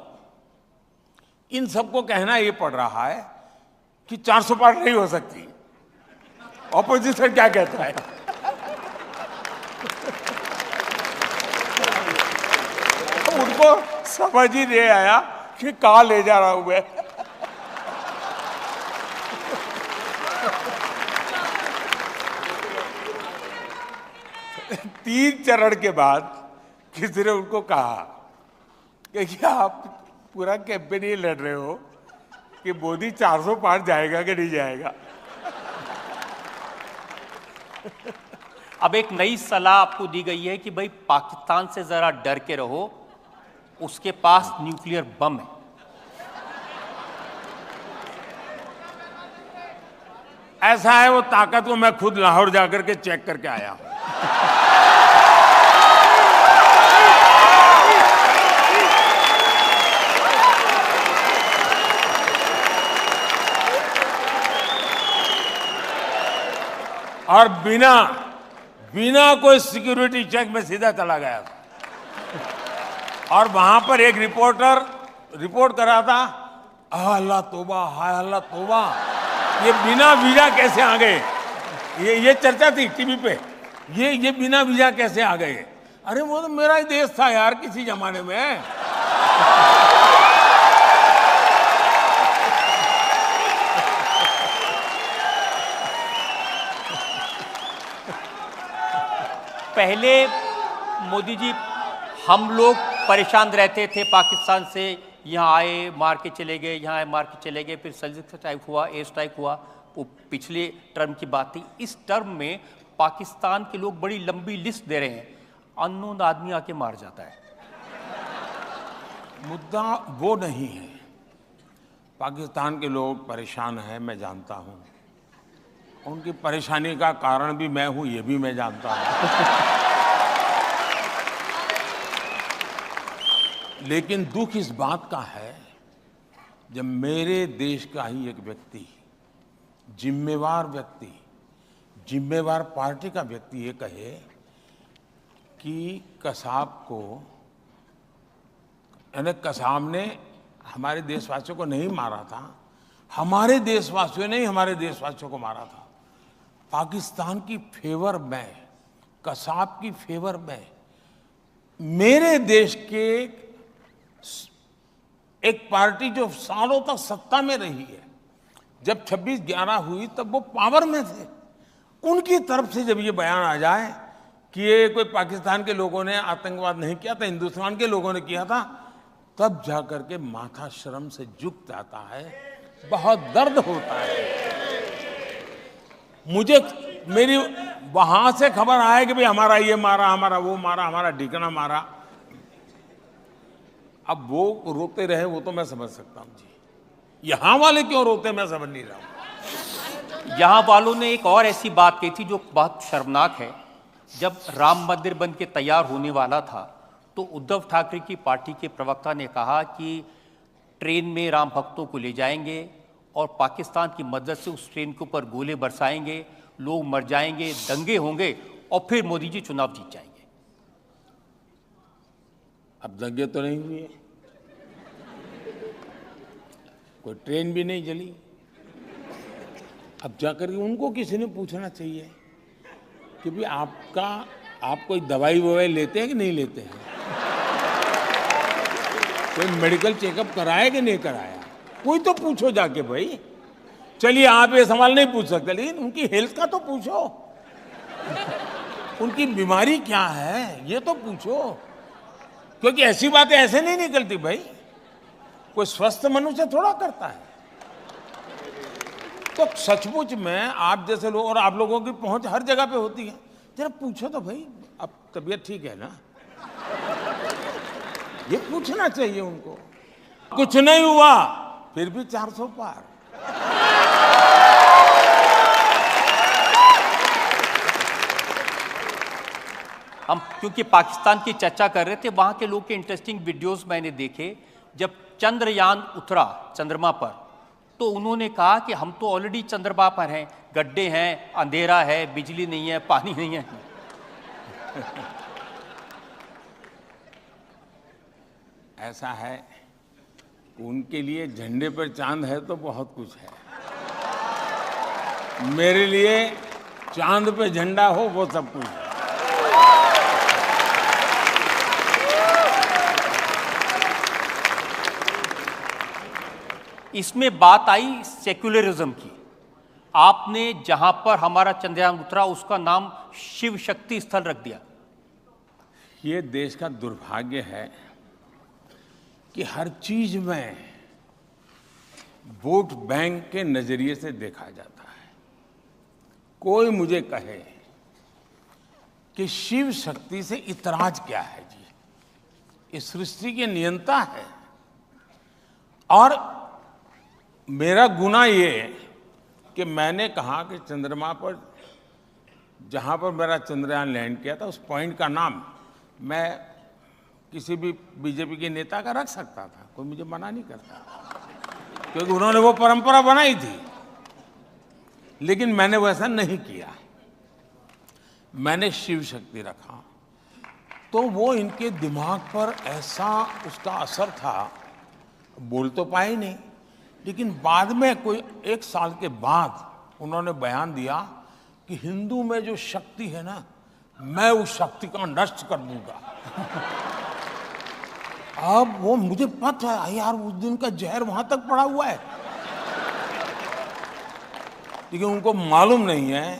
इन सबको कहना ये पड़ रहा है कि 400 पार नहीं हो सकती। ऑपोजिशन क्या कहता है? तो उनको समझ ही नहीं आया कि कहां ले जा रहा हूं मैं। तीन चरण के बाद किसी ने उनको कहा कि आप पूरा कैंपेन ये लड़ रहे हो कि मोदी 400 पार जाएगा कि नहीं जाएगा। अब एक नई सलाह आपको दी गई है कि भाई पाकिस्तान से जरा डर के रहो, उसके पास न्यूक्लियर बम है। ऐसा है, वो ताकत को मैं खुद लाहौर जाकर के चेक करके आया हूं। और बिना कोई सिक्योरिटी चेक में सीधा चला गया था। और वहां पर एक रिपोर्टर रिपोर्ट कर रहा था, अल्लाह तौबा, हाय अल्लाह तौबा, ये बिना वीजा कैसे आ गए? ये चर्चा थी टीवी पे, ये बिना वीजा कैसे आ गए? अरे वो तो मेरा ही देश था यार किसी जमाने में। पहले मोदी जी, हम लोग परेशान रहते थे पाकिस्तान से, यहाँ आए मार के चले गए, यहाँ आए मार के चले गए, फिर सर्जिकल स्ट्राइक हुआ, एयर स्ट्राइक हुआ, वो पिछले टर्म की बात थी। इस टर्म में पाकिस्तान के लोग बड़ी लंबी लिस्ट दे रहे हैं, अननोन आदमी आके मार जाता है। मुद्दा वो नहीं है। पाकिस्तान के लोग परेशान हैं, मैं जानता हूं, उनकी परेशानी का कारण भी मैं हूं, ये भी मैं जानता हूं। लेकिन दुख इस बात का है, जब मेरे देश का ही एक व्यक्ति, जिम्मेवार व्यक्ति, जिम्मेवार पार्टी का व्यक्ति ये कहे कि कसाब को, यानी कसाब ने हमारे देशवासियों को नहीं मारा था, हमारे देशवासियों ने ही हमारे देशवासियों को मारा था। पाकिस्तान की फेवर में, कसाब की फेवर में, मेरे देश के एक पार्टी जो सालों तक सत्ता में रही है, जब 26/11 हुई तब वो पावर में थे, उनकी तरफ से जब ये बयान आ जाए कि ये कोई पाकिस्तान के लोगों ने आतंकवाद नहीं किया था, हिंदुस्तान के लोगों ने किया था, तब जाकर के माथा शर्म से झुक जाता है, बहुत दर्द होता है। मुझे मेरी वहां से खबर आए कि भाई हमारा ये मारा, हमारा वो मारा, हमारा ठिकाना मारा। अब वो रोते रहे वो तो मैं समझ सकता हूं जी, यहां वाले क्यों रोते मैं समझ नहीं रहा हूं। यहां वालों ने एक और ऐसी बात कही थी जो बहुत शर्मनाक है। जब राम मंदिर बन के तैयार होने वाला था तो उद्धव ठाकरे की पार्टी के प्रवक्ता ने कहा कि ट्रेन में राम भक्तों को ले जाएंगे और पाकिस्तान की मदद से उस ट्रेन के ऊपर गोले बरसाएंगे, लोग मर जाएंगे, दंगे होंगे और फिर मोदी जी चुनाव जीत जाएंगे। अब दंगे तो नहीं हुए, कोई ट्रेन भी नहीं जली। अब जाकर के उनको किसी ने पूछना चाहिए कि भाई आप कोई दवाई ववाई लेते हैं कि नहीं लेते हैं, कोई मेडिकल चेकअप कराया कि नहीं कराया, कोई तो पूछो जाके भाई। चलिए आप ये सवाल नहीं पूछ सकते, लेकिन उनकी हेल्थ का तो पूछो, उनकी बीमारी क्या है ये तो पूछो, क्योंकि ऐसी बातें ऐसे नहीं निकलती भाई, कोई स्वस्थ मनुष्य थोड़ा करता है। तो सचमुच में आप जैसे लोग और आप लोगों की पहुंच हर जगह पे होती है, जरा पूछो तो भाई अब तबीयत ठीक है ना, ये पूछना चाहिए उनको। कुछ नहीं हुआ फिर भी 400 पार। हम क्योंकि पाकिस्तान की चर्चा कर रहे थे, वहां के लोग के इंटरेस्टिंग वीडियोस मैंने देखे। जब चंद्रयान उतरा चंद्रमा पर तो उन्होंने कहा कि हम तो ऑलरेडी चंद्रमा पर हैं, गड्ढे हैं, अंधेरा है, बिजली नहीं है, पानी नहीं है। ऐसा है, उनके लिए झंडे पर चांद है तो बहुत कुछ है, मेरे लिए चांद पे झंडा हो वो सब कुछ है। इसमें बात आई सेक्युलरिज्म की। आपने जहां पर हमारा चंद्रयान उतरा उसका नाम शिव शक्ति स्थल रख दिया। ये देश का दुर्भाग्य है कि हर चीज में वोट बैंक के नजरिए से देखा जाता है। कोई मुझे कहे कि शिव शक्ति से इतराज क्या है जी, इस सृष्टि के नियंता है। और मेरा गुनाह ये कि मैंने कहा कि चंद्रमा पर जहां पर मेरा चंद्रयान लैंड किया था उस पॉइंट का नाम मैं किसी भी बीजेपी के नेता का रख सकता था, कोई मुझे मना नहीं करता, क्योंकि उन्होंने वो परंपरा बनाई थी। लेकिन मैंने वैसा नहीं किया, मैंने शिव शक्ति रखा। तो वो इनके दिमाग पर ऐसा उसका असर था, बोल तो पाए नहीं, लेकिन बाद में कोई 1 साल के बाद उन्होंने बयान दिया कि हिंदू में जो शक्ति है ना, मैं उस शक्ति का नष्ट कर दूंगा। अब वो मुझे पता है यार, उस दिन का जहर वहां तक पड़ा हुआ है, लेकिन उनको मालूम नहीं है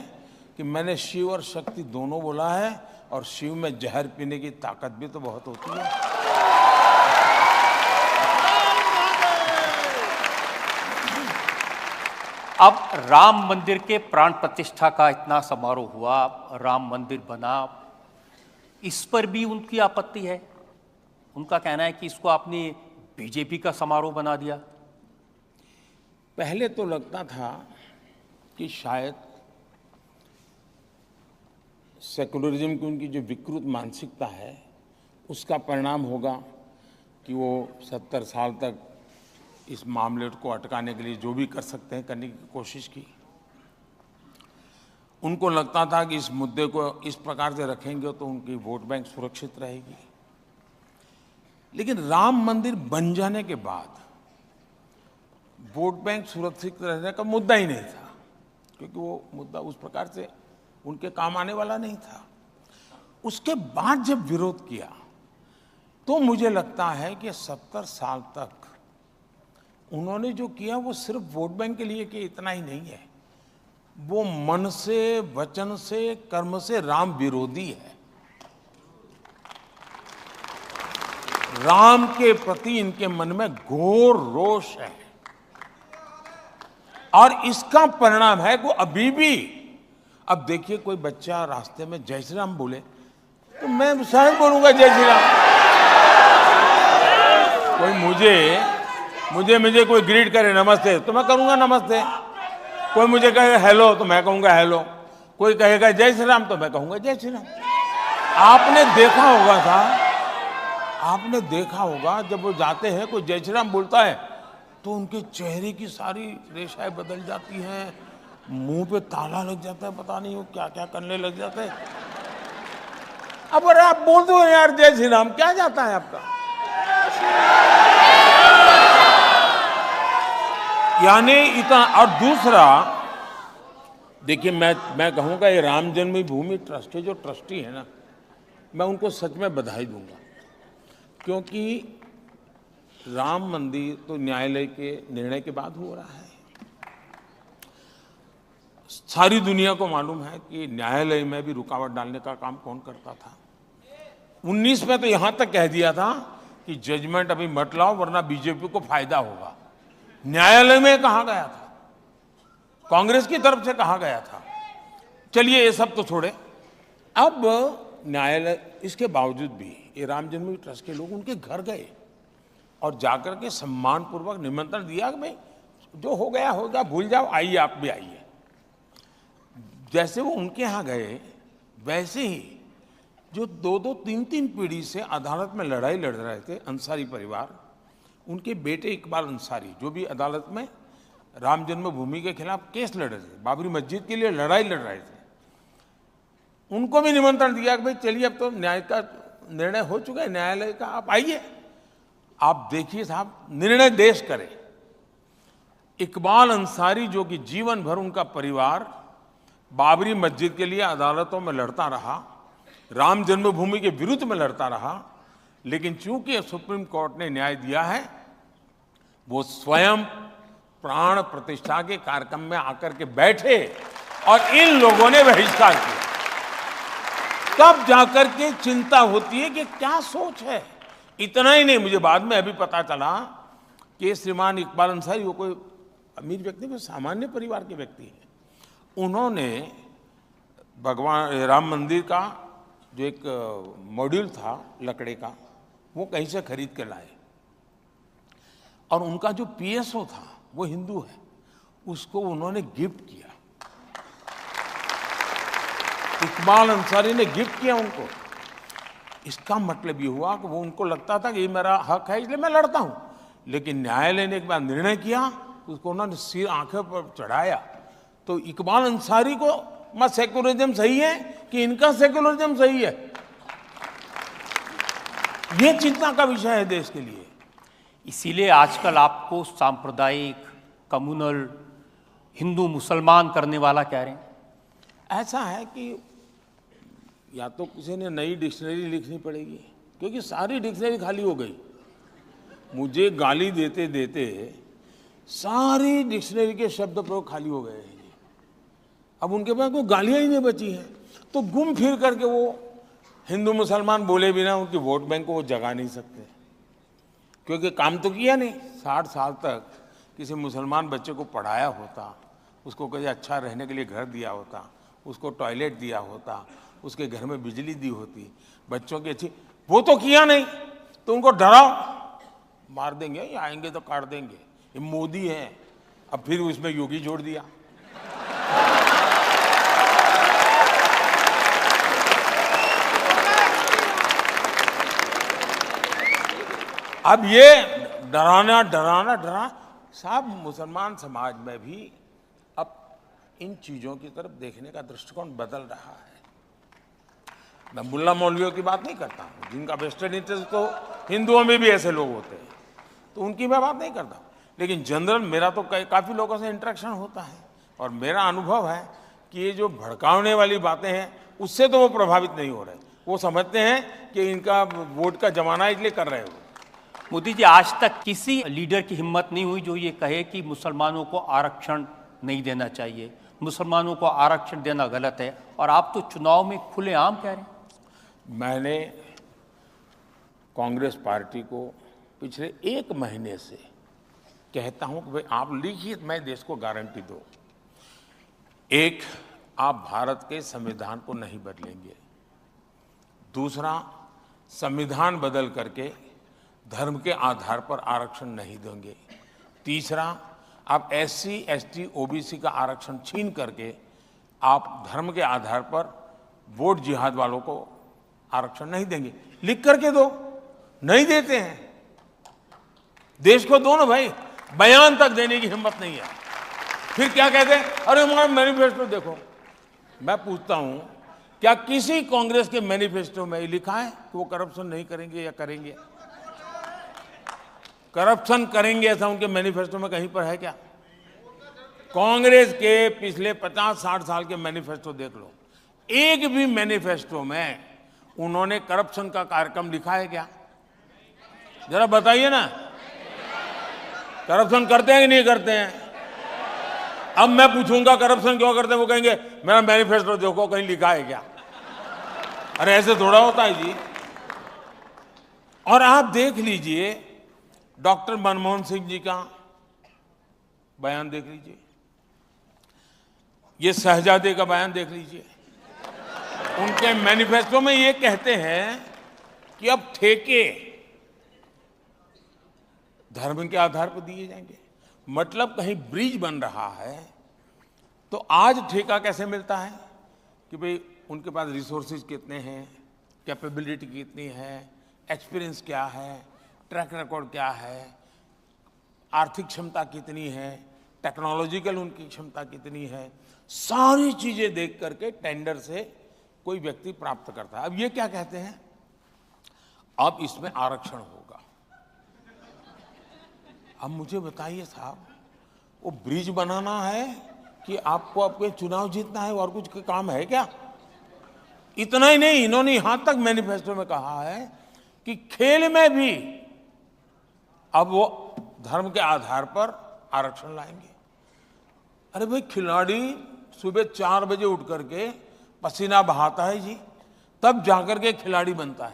कि मैंने शिव और शक्ति दोनों बोला है, और शिव में जहर पीने की ताकत भी तो बहुत होती है। अब राम मंदिर के प्राण प्रतिष्ठा का इतना समारोह हुआ, राम मंदिर बना, इस पर भी उनकी आपत्ति है। उनका कहना है कि इसको आपने बीजेपी का समारोह बना दिया। पहले तो लगता था कि शायद सेकुलरिज्म की उनकी जो विकृत मानसिकता है उसका परिणाम होगा कि वो 70 साल तक इस मामले को अटकाने के लिए जो भी कर सकते हैं करने की कोशिश की। उनको लगता था कि इस मुद्दे को इस प्रकार से रखेंगे तो उनकी वोट बैंक सुरक्षित रहेगी। लेकिन राम मंदिर बन जाने के बाद वोट बैंक सुरक्षित रहने का मुद्दा ही नहीं था, क्योंकि वो मुद्दा उस प्रकार से उनके काम आने वाला नहीं था। उसके बाद जब विरोध किया तो मुझे लगता है कि 70 साल तक उन्होंने जो किया वो सिर्फ वोट बैंक के लिए कि इतना ही नहीं है, वो मन से, वचन से, कर्म से राम विरोधी है। राम के प्रति इनके मन में घोर रोष है और इसका परिणाम है कि अभी भी, अब देखिए कोई बच्चा रास्ते में जय श्री राम बोले तो मैं शायद बोलूंगा जय श्री राम। कोई मुझे कोई ग्रीट करे नमस्ते तो मैं करूंगा नमस्ते, कोई मुझे कहे हेलो तो मैं कहूंगा हेलो, कोई कहेगा जय श्री राम तो मैं कहूंगा जय श्री राम। आपने देखा होगा जब वो जाते हैं कोई जय श्री राम बोलता है तो उनके चेहरे की सारी रेखाएं बदल जाती हैं, मुंह पे ताला लग जाता है, पता नहीं वो क्या क्या करने लग जाते हैं। अब अरे आप बोल दो यार जय श्री राम, क्या जाता है आपका। यानी इतना। और दूसरा देखिए, मैं कहूंगा ये राम जन्मभूमि ट्रस्ट के जो ट्रस्टी है ना, मैं उनको सच में बधाई दूंगा, क्योंकि राम मंदिर तो न्यायालय के निर्णय के बाद हो रहा है। सारी दुनिया को मालूम है कि न्यायालय में भी रुकावट डालने का काम कौन करता था। 19 में तो यहां तक कह दिया था कि जजमेंट अभी मत लाओ वरना बीजेपी को फायदा होगा। न्यायालय में कहा गया था, कांग्रेस की तरफ से कहा गया था। चलिए ये सब तो छोड़े, अब न्यायालय इसके बावजूद भी ये राम जन्मभूमि ट्रस्ट के लोग उनके घर गए और जाकर के सम्मानपूर्वक निमंत्रण दिया कि भाई जो हो गया होगा, भूल जाओ, आइए आप भी आइए। जैसे वो उनके यहाँ गए वैसे ही जो 2-2, 3-3 पीढ़ी से अदालत में लड़ाई लड़ रहे थे अंसारी परिवार, उनके बेटे इकबाल अंसारी जो भी अदालत में राम जन्मभूमि के खिलाफ केस लड़ रहे थे, बाबरी मस्जिद के लिए लड़ाई लड़ रहे थे, उनको भी निमंत्रण दिया कि भाई चलिए अब तो न्याय का निर्णय हो चुका है न्यायालय का, आप आइए। आप देखिए साहब, निर्णय देश करे। इकबाल अंसारी जो कि जीवन भर उनका परिवार बाबरी मस्जिद के लिए अदालतों में लड़ता रहा, राम जन्मभूमि के विरुद्ध में लड़ता रहा, लेकिन चूंकि सुप्रीम कोर्ट ने न्याय दिया है, वो स्वयं प्राण प्रतिष्ठा के कार्यक्रम में आकर के बैठे और इन लोगों ने बहिष्कार किया। तब जाकर के चिंता होती है कि क्या सोच है। इतना ही नहीं, मुझे बाद में अभी पता चला कि श्रीमान इकबाल अंसारी वो कोई अमीर व्यक्ति, वो सामान्य परिवार के व्यक्ति हैं। उन्होंने भगवान राम मंदिर का जो एक मॉड्यूल था लकड़े का, वो कहीं से खरीद के लाए और उनका जो पीएसओ था वो हिंदू है, उसको उन्होंने गिफ्ट किया। इकबाल अंसारी ने गिफ्ट किया उनको। इसका मतलब ये हुआ कि वो उनको लगता था कि ये मेरा हक है इसलिए मैं लड़ता हूं, लेकिन न्यायालय ने एक बार निर्णय किया, उसको उन्होंने सिर आंखों पर चढ़ाया। तो इकबाल अंसारी को मैं सेकुलरिज्म सही है कि इनका सेकुलरिज्म सही है, ये चिंता का विषय है देश के लिए। इसीलिए आजकल आपको सांप्रदायिक, कम्युनल, हिंदू मुसलमान करने वाला कह रहे हैं। ऐसा है कि या तो किसी ने नई डिक्शनरी लिखनी पड़ेगी, क्योंकि सारी डिक्शनरी खाली हो गई। मुझे गाली देते देते सारी डिक्शनरी के शब्द प्रयोग खाली हो गए हैं। अब उनके पास कोई गालियां ही नहीं बची हैं, तो घूम फिर करके वो हिंदू मुसलमान बोले बिना उनकी वोट बैंक को वो जगा नहीं सकते, क्योंकि काम तो किया नहीं। 60 साल तक किसी मुसलमान बच्चे को पढ़ाया होता, उसको कहीं अच्छा रहने के लिए घर दिया होता, उसको टॉयलेट दिया होता, उसके घर में बिजली दी होती, बच्चों की अच्छी, वो तो किया नहीं। तो उनको डराओ, मार देंगे, ये आएंगे तो काट देंगे, ये मोदी है। अब फिर उसमें योगी जोड़ दिया। अब ये डराना साहब, मुसलमान समाज में भी अब इन चीजों की तरफ देखने का दृष्टिकोण बदल रहा है। मैं मुल्ला मौलवियों की बात नहीं करता हूं, जिनका वेस्टेड इंटरेस्ट, तो हिंदुओं में भी ऐसे लोग होते हैं, तो उनकी मैं बात नहीं करता। लेकिन जनरल मेरा तो काफी लोगों से इंटरेक्शन होता है और मेरा अनुभव है कि ये जो भड़काने वाली बातें हैं उससे तो वो प्रभावित नहीं हो रहे। वो समझते हैं कि इनका वोट का जमाना इसलिए कर रहे हो। मोदी जी, आज तक किसी लीडर की हिम्मत नहीं हुई जो ये कहे कि मुसलमानों को आरक्षण नहीं देना चाहिए, मुसलमानों को आरक्षण देना गलत है, और आप तो चुनाव में खुलेआम कह रहे हैं। मैंने कांग्रेस पार्टी को पिछले 1 महीने से कहता हूं कि भाई आप लिखिए, मैं देश को गारंटी दो। एक, आप भारत के संविधान को नहीं बदलेंगे। दूसरा, संविधान बदल करके धर्म के आधार पर आरक्षण नहीं देंगे। तीसरा, आप SC, ST, OBC का आरक्षण छीन करके आप धर्म के आधार पर वोट जिहाद वालों को आरक्षण नहीं देंगे। लिख करके दो, नहीं देते हैं। देश को दो ना भाई, बयान तक देने की हिम्मत नहीं है। फिर क्या कहते हैं, अरे हमारा मैनिफेस्टो देखो। मैं पूछता हूं, क्या किसी कांग्रेस के मैनिफेस्टो में लिखा है कि वो करप्शन नहीं करेंगे या करेंगे? करप्शन करेंगे ऐसा उनके मैनिफेस्टो में कहीं पर है क्या? कांग्रेस के पिछले 50-60 साल के मैनिफेस्टो देख लो, एक भी मैनिफेस्टो में उन्होंने करप्शन का कार्यक्रम लिखा है क्या? जरा बताइए ना, करप्शन करते हैं कि नहीं करते हैं? अब मैं पूछूंगा करप्शन क्यों करते हैं, वो कहेंगे मेरा मैनिफेस्टो देखो कहीं लिखा है क्या? अरे ऐसे थोड़ा होता है जी। और आप देख लीजिए डॉक्टर मनमोहन सिंह जी का बयान देख लीजिए, ये शहजादे का बयान देख लीजिए। उनके मैनिफेस्टो में ये कहते हैं कि अब ठेके धर्म के आधार पर दिए जाएंगे। मतलब कहीं ब्रिज बन रहा है तो आज ठेका कैसे मिलता है कि भाई उनके पास रिसोर्सेज कितने हैं, कैपेबिलिटी कितनी है, एक्सपीरियंस क्या है, ट्रैक रिकॉर्ड क्या है, आर्थिक क्षमता कितनी है, टेक्नोलॉजिकल उनकी क्षमता कितनी है, सारी चीजें देख करके टेंडर से कोई व्यक्ति प्राप्त करता है। अब ये क्या कहते हैं, अब इसमें आरक्षण होगा। अब मुझे बताइए साहब, वो ब्रिज बनाना है कि आपको अपने चुनाव जीतना है और कुछ काम है क्या? इतना ही नहीं, इन्होंने यहां तक मैनिफेस्टो में कहा है कि खेल में भी अब वो धर्म के आधार पर आरक्षण लाएंगे। अरे भाई, खिलाड़ी सुबह 4 बजे उठ करके पसीना बहाता है जी, तब जाकर के खिलाड़ी बनता है।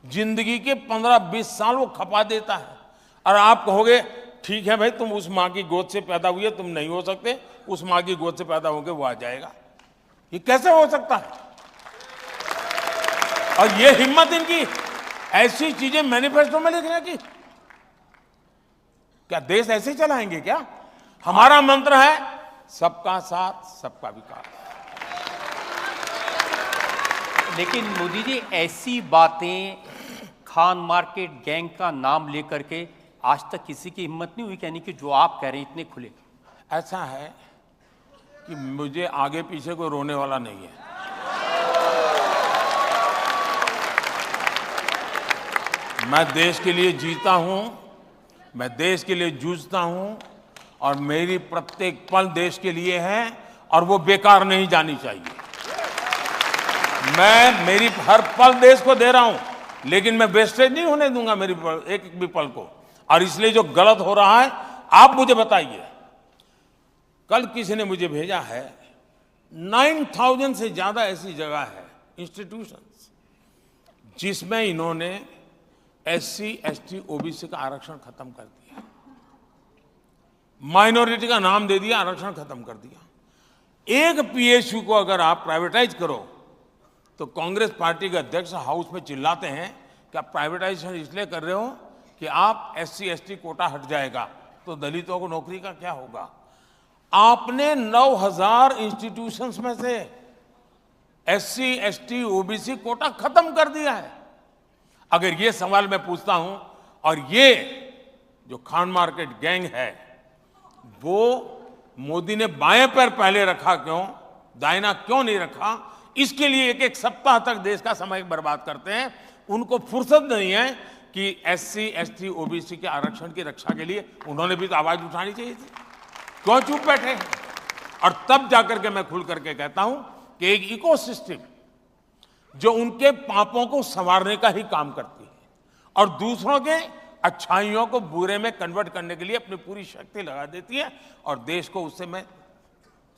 जिंदगी के 15-20 साल वो खपा देता है। और आप कहोगे ठीक है भाई, तुम उस माँ की गोद से पैदा हुए, तुम नहीं हो सकते, उस माँ की गोद से पैदा होके वो आ जाएगा। ये कैसे हो सकता है? और ये हिम्मत इनकी ऐसी चीजें मैनिफेस्टो में लिखने की। क्या देश ऐसे चलाएंगे क्या? हमारा मंत्र है सबका साथ सबका विकास। लेकिन मोदी जी, ऐसी बातें खान मार्केट गैंग का नाम लेकर के आज तक किसी की हिम्मत नहीं हुई कहने की, जो आप कह रहे हैं इतने खुले। ऐसा है कि मुझे आगे पीछे कोई रोने वाला नहीं है। मैं देश के लिए जीता हूं, मैं देश के लिए जूझता हूं और मेरी प्रत्येक पल देश के लिए है और वो बेकार नहीं जानी चाहिए। मैं मेरी हर पल देश को दे रहा हूं, लेकिन मैं वेस्टेज नहीं होने दूंगा मेरी एक भी पल को। और इसलिए जो गलत हो रहा है, आप मुझे बताइए। कल किसी ने मुझे भेजा है 9000 से ज्यादा ऐसी जगह है, इंस्टीट्यूशंस, जिसमें इन्होंने SC, ST, OBC का आरक्षण खत्म कर दिया, माइनॉरिटी का नाम दे दिया, आरक्षण खत्म कर दिया। एक PSU को अगर आप प्राइवेटाइज करो तो कांग्रेस पार्टी के अध्यक्ष हाउस में चिल्लाते हैं कि आप प्राइवेटाइजेशन इसलिए कर रहे हो कि आप SC, ST कोटा हट जाएगा तो दलितों को नौकरी का क्या होगा। आपने 9000 इंस्टीट्यूशंस में से SC, ST, OBC कोटा खत्म कर दिया है। अगर ये सवाल मैं पूछता हूं, और ये जो खान मार्केट गैंग है, वो मोदी ने बाएं पैर पहले रखा क्यों, दाहिना क्यों नहीं रखा, इसके लिए एक एक सप्ताह तक देश का समय बर्बाद करते हैं। उनको फुर्सत नहीं है कि SC, ST, OBC के आरक्षण की रक्षा के लिए उन्होंने भी तो आवाज उठानी चाहिए थी। क्यों चुप बैठे हैं? और तब जाकर के मैं खुल करके कहता हूं कि एक इकोसिस्टम जो उनके पापों को संवारने का ही काम करती है और दूसरों के अच्छाइयों को बुरे में कन्वर्ट करने के लिए अपनी पूरी शक्ति लगा देती है, और देश को उससे मैं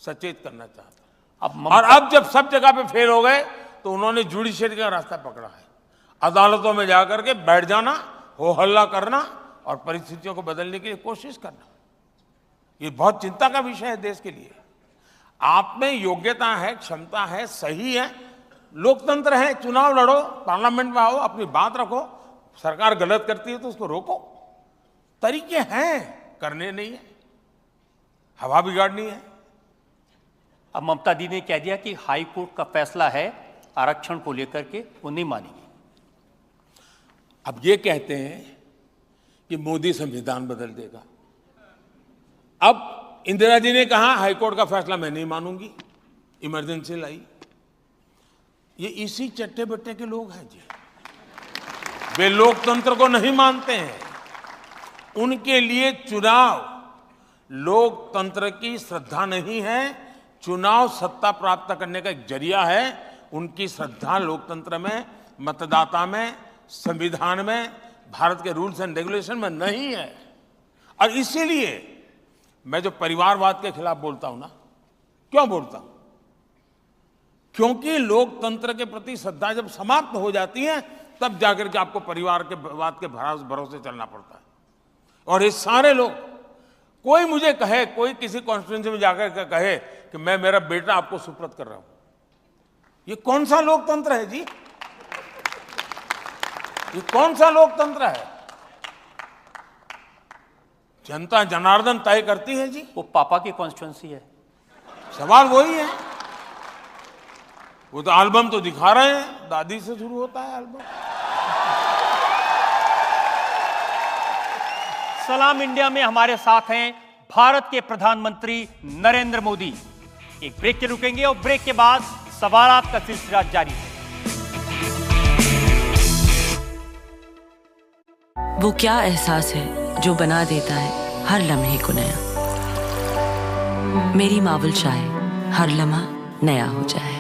सचेत करना चाहता हूं। और अब जब सब जगह पे फेल हो गए तो उन्होंने जुडिशरी का रास्ता पकड़ा है, अदालतों में जाकर के बैठ जाना, हो हल्ला करना और परिस्थितियों को बदलने की कोशिश करना। ये बहुत चिंता का विषय है देश के लिए। आप में योग्यता है, क्षमता है, सही है, लोकतंत्र है, चुनाव लड़ो, पार्लियामेंट में आओ, अपनी बात रखो, सरकार गलत करती है तो उसको रोको, तरीके हैं, करने नहीं है, हवा बिगाड़नी है। अब ममता दी ने कह दिया कि हाई कोर्ट का फैसला है आरक्षण को लेकर के, वो नहीं मानेगी। अब ये कहते हैं कि मोदी संविधान बदल देगा। अब इंदिरा जी ने कहा हाईकोर्ट का फैसला मैं नहीं मानूंगी, इमरजेंसी लाई। ये इसी चट्टे बट्टे के लोग हैं जी, वे लोकतंत्र को नहीं मानते हैं। उनके लिए चुनाव लोकतंत्र की श्रद्धा नहीं है, चुनाव सत्ता प्राप्त करने का एक जरिया है। उनकी श्रद्धा लोकतंत्र में, मतदाता में, संविधान में, भारत के रूल्स एंड रेगुलेशन में नहीं है। और इसीलिए मैं जो परिवारवाद के खिलाफ बोलता हूं ना, क्यों बोलता हूं? क्योंकि लोकतंत्र के प्रति श्रद्धा जब समाप्त हो जाती है तब जाकर के आपको परिवार के वाद के भरोसे चलना पड़ता है। और ये सारे लोग, कोई मुझे कहे, कोई किसी कॉन्स्टिट्यूएंसी में जाकर के कहे कि मैं मेरा बेटा आपको सुपुर्द कर रहा हूं, ये कौन सा लोकतंत्र है जी? ये कौन सा लोकतंत्र है? जनता जनार्दन तय करती है जी। वो पापा की कॉन्स्टिट्यूएंसी है। सवाल वही है। वो तो एल्बम तो दिखा रहे हैं, दादी से शुरू होता है एल्बम। सलाम इंडिया में हमारे साथ हैं भारत के प्रधानमंत्री नरेंद्र मोदी। एक ब्रेक के रुकेंगे और ब्रेक के बाद सवालात का सिलसिला जारी है। वो क्या एहसास है जो बना देता है हर लम्हे को नया। मेरी मावल चाहे हर लम्हा नया हो जाए।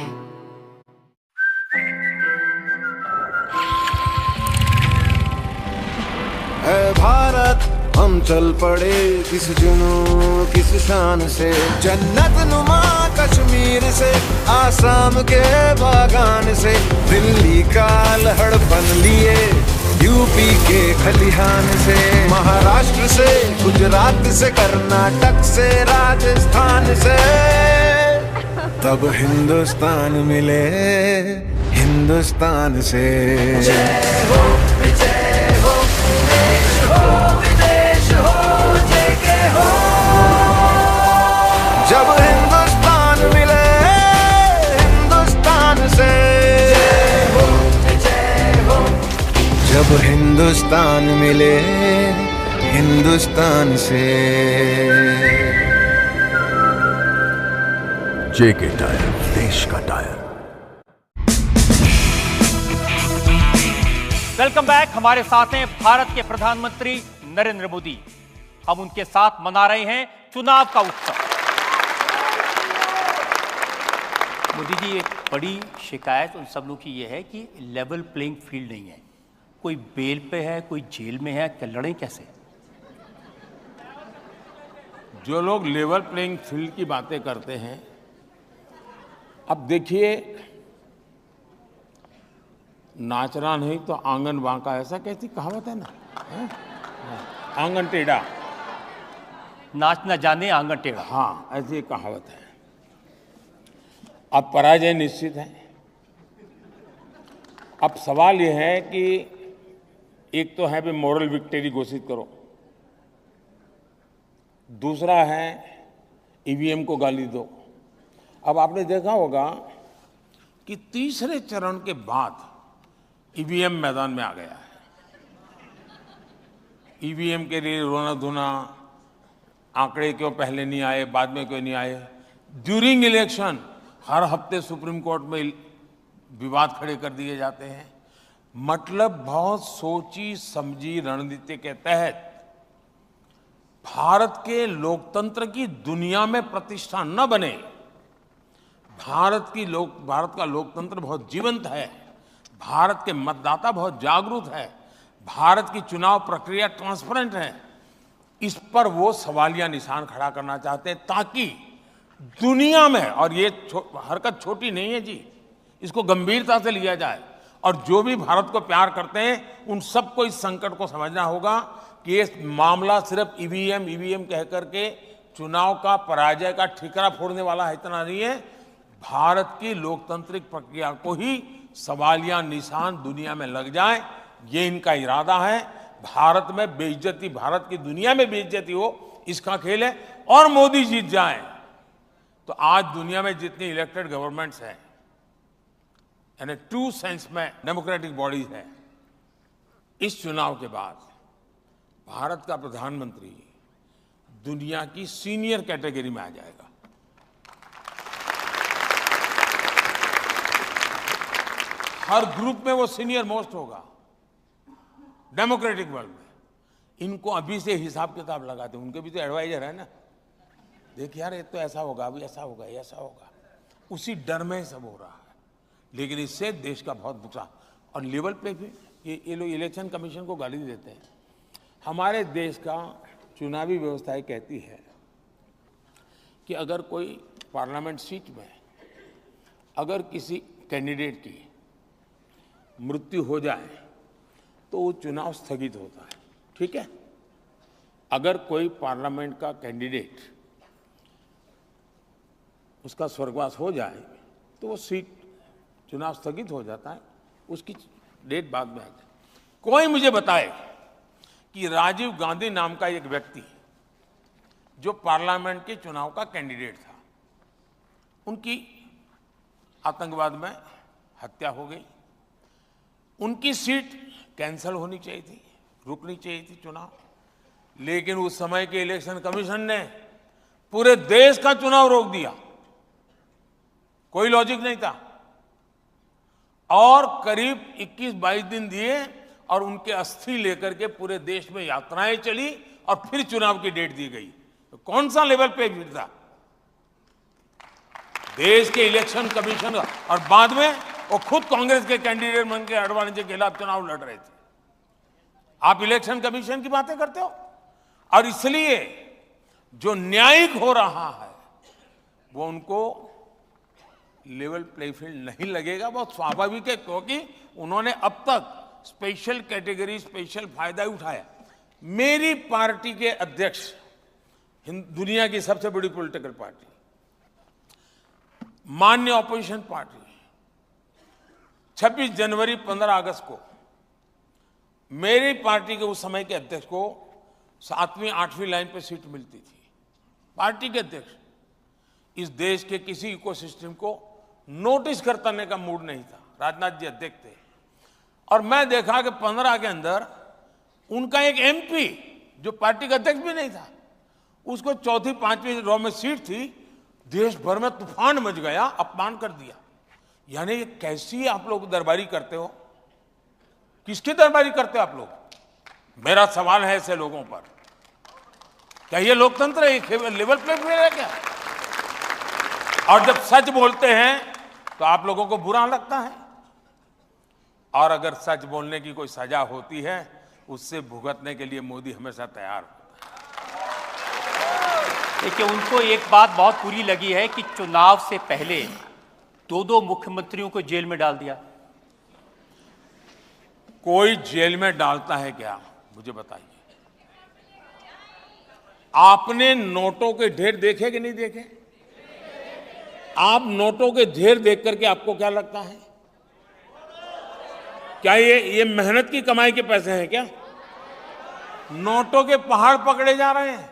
है भारत हम चल पड़े किस जुनून किस शान से, जन्नत नुमा कश्मीर से, आसाम के बागान से, दिल्ली का लहड़पन लिए यूपी के खलिहान से, महाराष्ट्र से, गुजरात से, कर्नाटक से, राजस्थान से, तब हिंदुस्तान मिले हिंदुस्तान से। जय हो विजय हो, देश हो विदेश हो, जय के हो। जब हिंदुस्तान मिले हिंदुस्तान से, जय हो विजय हो। जब हिंदुस्तान मिले हिंदुस्तान से। जेके टायर, देश का टायर। Welcome back. हमारे साथ हैं भारत के प्रधानमंत्री नरेंद्र मोदी। हम उनके साथ मना रहे हैं चुनाव का उत्सव। मोदी जी, एक बड़ी शिकायत उन सब लोग की यह है कि लेवल प्लेइंग फील्ड नहीं है। कोई बेल पे है, कोई जेल में है, क्या लड़ें कैसे? जो लोग लेवल प्लेइंग फील्ड की बातें करते हैं, अब देखिए, नाचना नहीं तो आंगन बांका, ऐसा कैसी कहावत है ना, है? आंगन टेढ़ा, नाच न जाने आंगन टेढ़ा। हाँ, ऐसी एक कहावत है। अब पराजय निश्चित है। अब सवाल यह है कि एक तो है भी मॉरल विक्ट्री घोषित करो, दूसरा है ईवीएम को गाली दो। अब आपने देखा होगा कि तीसरे चरण के बाद ईवीएम मैदान में आ गया है। ईवीएम के लिए रोना धोना, आंकड़े क्यों पहले नहीं आए, बाद में क्यों नहीं आए। ड्यूरिंग इलेक्शन हर हफ्ते सुप्रीम कोर्ट में विवाद खड़े कर दिए जाते हैं। मतलब बहुत सोची समझी रणनीति के तहत भारत के लोकतंत्र की दुनिया में प्रतिष्ठा न बने। भारत का लोकतंत्र बहुत जीवंत है, भारत के मतदाता बहुत जागरूक है, भारत की चुनाव प्रक्रिया ट्रांसपेरेंट है। इस पर वो सवालिया निशान खड़ा करना चाहते हैं ताकि दुनिया में, और ये हरकत छोटी नहीं है जी, इसको गंभीरता से लिया जाए और जो भी भारत को प्यार करते हैं उन सबको इस संकट को समझना होगा कि ये मामला सिर्फ ईवीएम कह करके चुनाव का पराजय का ठिकरा फोड़ने वाला है, इतना नहीं है। भारत की लोकतांत्रिक प्रक्रिया को ही सवालिया निशान दुनिया में लग जाए, ये इनका इरादा है। भारत में बेइज्जती, भारत की दुनिया में बेइज्जती हो, इसका खेल है। और मोदी जीत जाए तो आज दुनिया में जितनी इलेक्टेड गवर्नमेंट्स हैं, यानी ट्रू सेंस में डेमोक्रेटिक बॉडीज है, इस चुनाव के बाद भारत का प्रधानमंत्री दुनिया की सीनियर कैटेगरी में आ जाएगा। हर ग्रुप में वो सीनियर मोस्ट होगा डेमोक्रेटिक वर्ल्ड में। इनको अभी से हिसाब किताब लगाते, उनके भी तो एडवाइजर है ना, देख यार ये तो ऐसा होगा, अभी ऐसा होगा, ऐसा होगा, उसी डर में सब हो रहा है। लेकिन इससे देश का बहुत नुकसान। और लेवल पे भी ये लोग इलेक्शन कमीशन को गाली देते हैं। हमारे देश का चुनावी व्यवस्था कहती है कि अगर कोई पार्लियामेंट सीट में अगर किसी कैंडिडेट की मृत्यु हो जाए तो वो चुनाव स्थगित होता है, ठीक है। अगर कोई पार्लियामेंट का कैंडिडेट उसका स्वर्गवास हो जाए तो वो सीट, चुनाव स्थगित हो जाता है, उसकी डेट बाद में आ जाए। कोई मुझे बताए कि राजीव गांधी नाम का एक व्यक्ति जो पार्लियामेंट के चुनाव का कैंडिडेट था, उनकी आतंकवाद में हत्या हो गई, उनकी सीट कैंसिल होनी चाहिए थी, रुकनी चाहिए थी चुनाव, लेकिन उस समय के इलेक्शन कमीशन ने पूरे देश का चुनाव रोक दिया, कोई लॉजिक नहीं था। और करीब 21-22 दिन दिए और उनके अस्थि लेकर के पूरे देश में यात्राएं चली और फिर चुनाव की डेट दी गई। तो कौन सा लेवल पे भीड़ था देश के इलेक्शन कमीशन। और बाद में वो खुद कांग्रेस के कैंडिडेट बन के आडवाणी के खिलाफ चुनाव लड़ रहे थे। आप इलेक्शन कमीशन की बातें करते हो। और इसलिए जो न्यायिक हो रहा है वो उनको लेवल प्ले फील्ड नहीं लगेगा। बहुत स्वाभाविक है, क्योंकि उन्होंने अब तक स्पेशल कैटेगरी, स्पेशल फायदा उठाया। मेरी पार्टी के अध्यक्ष, दुनिया की सबसे बड़ी पॉलिटिकल पार्टी, मान्य ऑपोजिशन पार्टी, 26 जनवरी 15 अगस्त को मेरी पार्टी के उस समय के अध्यक्ष को 7वीं 8वीं लाइन पे सीट मिलती थी। पार्टी के अध्यक्ष इस देश के किसी इकोसिस्टम को नोटिस करने का मूड नहीं था। राजनाथ जी अध्यक्ष थे और मैं देखा कि 15 के अंदर उनका एक एमपी जो पार्टी का अध्यक्ष भी नहीं था, उसको 4वीं 5वीं रो में सीट थी। देश भर में तूफान मच गया, अपमान कर दिया। यानी ये कैसी आप लोग दरबारी करते हो? किसकी दरबारी करते हो आप लोग? मेरा सवाल है ऐसे लोगों पर, क्या ये लोकतंत्र है? लेवल प्ले है क्या? और जब सच बोलते हैं तो आप लोगों को बुरा लगता है, और अगर सच बोलने की कोई सजा होती है उससे भुगतने के लिए मोदी हमेशा तैयार होता है। देखिए, उनको एक बात बहुत बुरी लगी है कि चुनाव से पहले 2 मुख्यमंत्रियों को जेल में डाल दिया। कोई जेल में डालता है क्या? मुझे बताइए। आपने नोटों के ढेर देखे कि नहीं देखे? आप नोटों के ढेर देख करके आपको क्या लगता है? क्या ये मेहनत की कमाई के पैसे हैं क्या? नोटों के पहाड़ पकड़े जा रहे हैं।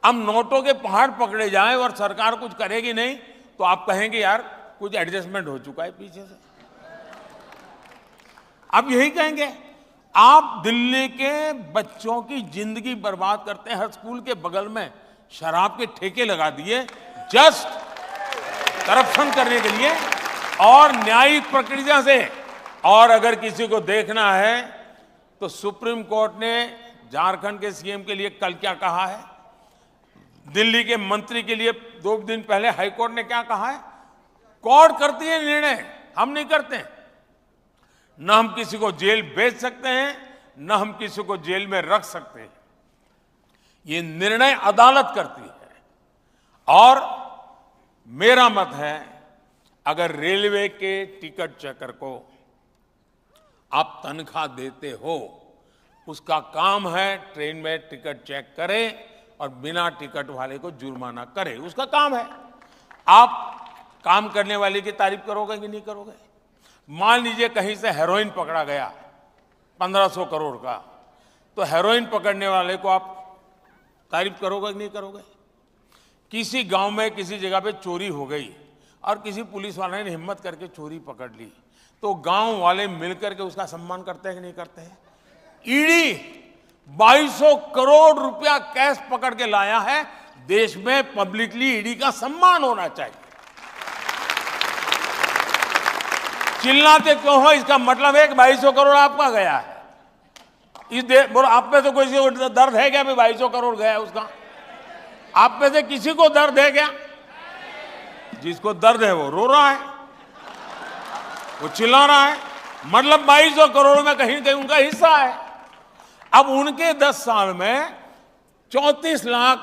अब नोटों के पहाड़ पकड़े जाए और सरकार कुछ करेगी नहीं तो आप कहेंगे यार कुछ एडजस्टमेंट हो चुका है पीछे से, आप यही कहेंगे। आप दिल्ली के बच्चों की जिंदगी बर्बाद करते हैं। हर स्कूल के बगल में शराब के ठेके लगा दिए जस्ट करप्शन करने के लिए और न्यायिक प्रक्रिया से। और अगर किसी को देखना है तो सुप्रीम कोर्ट ने झारखंड के सीएम के लिए कल क्या कहा है, दिल्ली के मंत्री के लिए 2 दिन पहले हाईकोर्ट ने क्या कहा है। कोर्ट करती है निर्णय, हम नहीं करते। न हम किसी को जेल भेज सकते हैं, न हम किसी को जेल में रख सकते हैं। ये निर्णय अदालत करती है। और मेरा मत है, अगर रेलवे के टिकट चेकर को आप तनख्वाह देते हो, उसका काम है ट्रेन में टिकट चेक करे और बिना टिकट वाले को जुर्माना करे, उसका काम है। आप काम करने वाले की तारीफ करोगे कि नहीं करोगे? मान लीजिए कहीं से हेरोइन पकड़ा गया 1500 करोड़ का, तो हेरोइन पकड़ने वाले को आप तारीफ करोगे कि नहीं करोगे? किसी गांव में किसी जगह पे चोरी हो गई और किसी पुलिस वाले ने हिम्मत करके चोरी पकड़ ली, तो गांव वाले मिलकर के उसका सम्मान करते हैं कि नहीं करते हैं? ईडी 2200 करोड़ रुपया कैश पकड़ के लाया है। देश में पब्लिकली ईडी का सम्मान होना चाहिए। चिल्लाते क्यों हो? इसका मतलब है कि 2200 करोड़ आपका गया है। आप में तो कोई दर्द है क्या? 2200 करोड़ गया है उसका? आप में से किसी को दर्द है क्या? जिसको दर्द है वो रो रहा है, वो चिल्ला रहा है। मतलब 2200 करोड़ में कहीं कहीं उनका हिस्सा है। अब उनके 10 साल में 34 लाख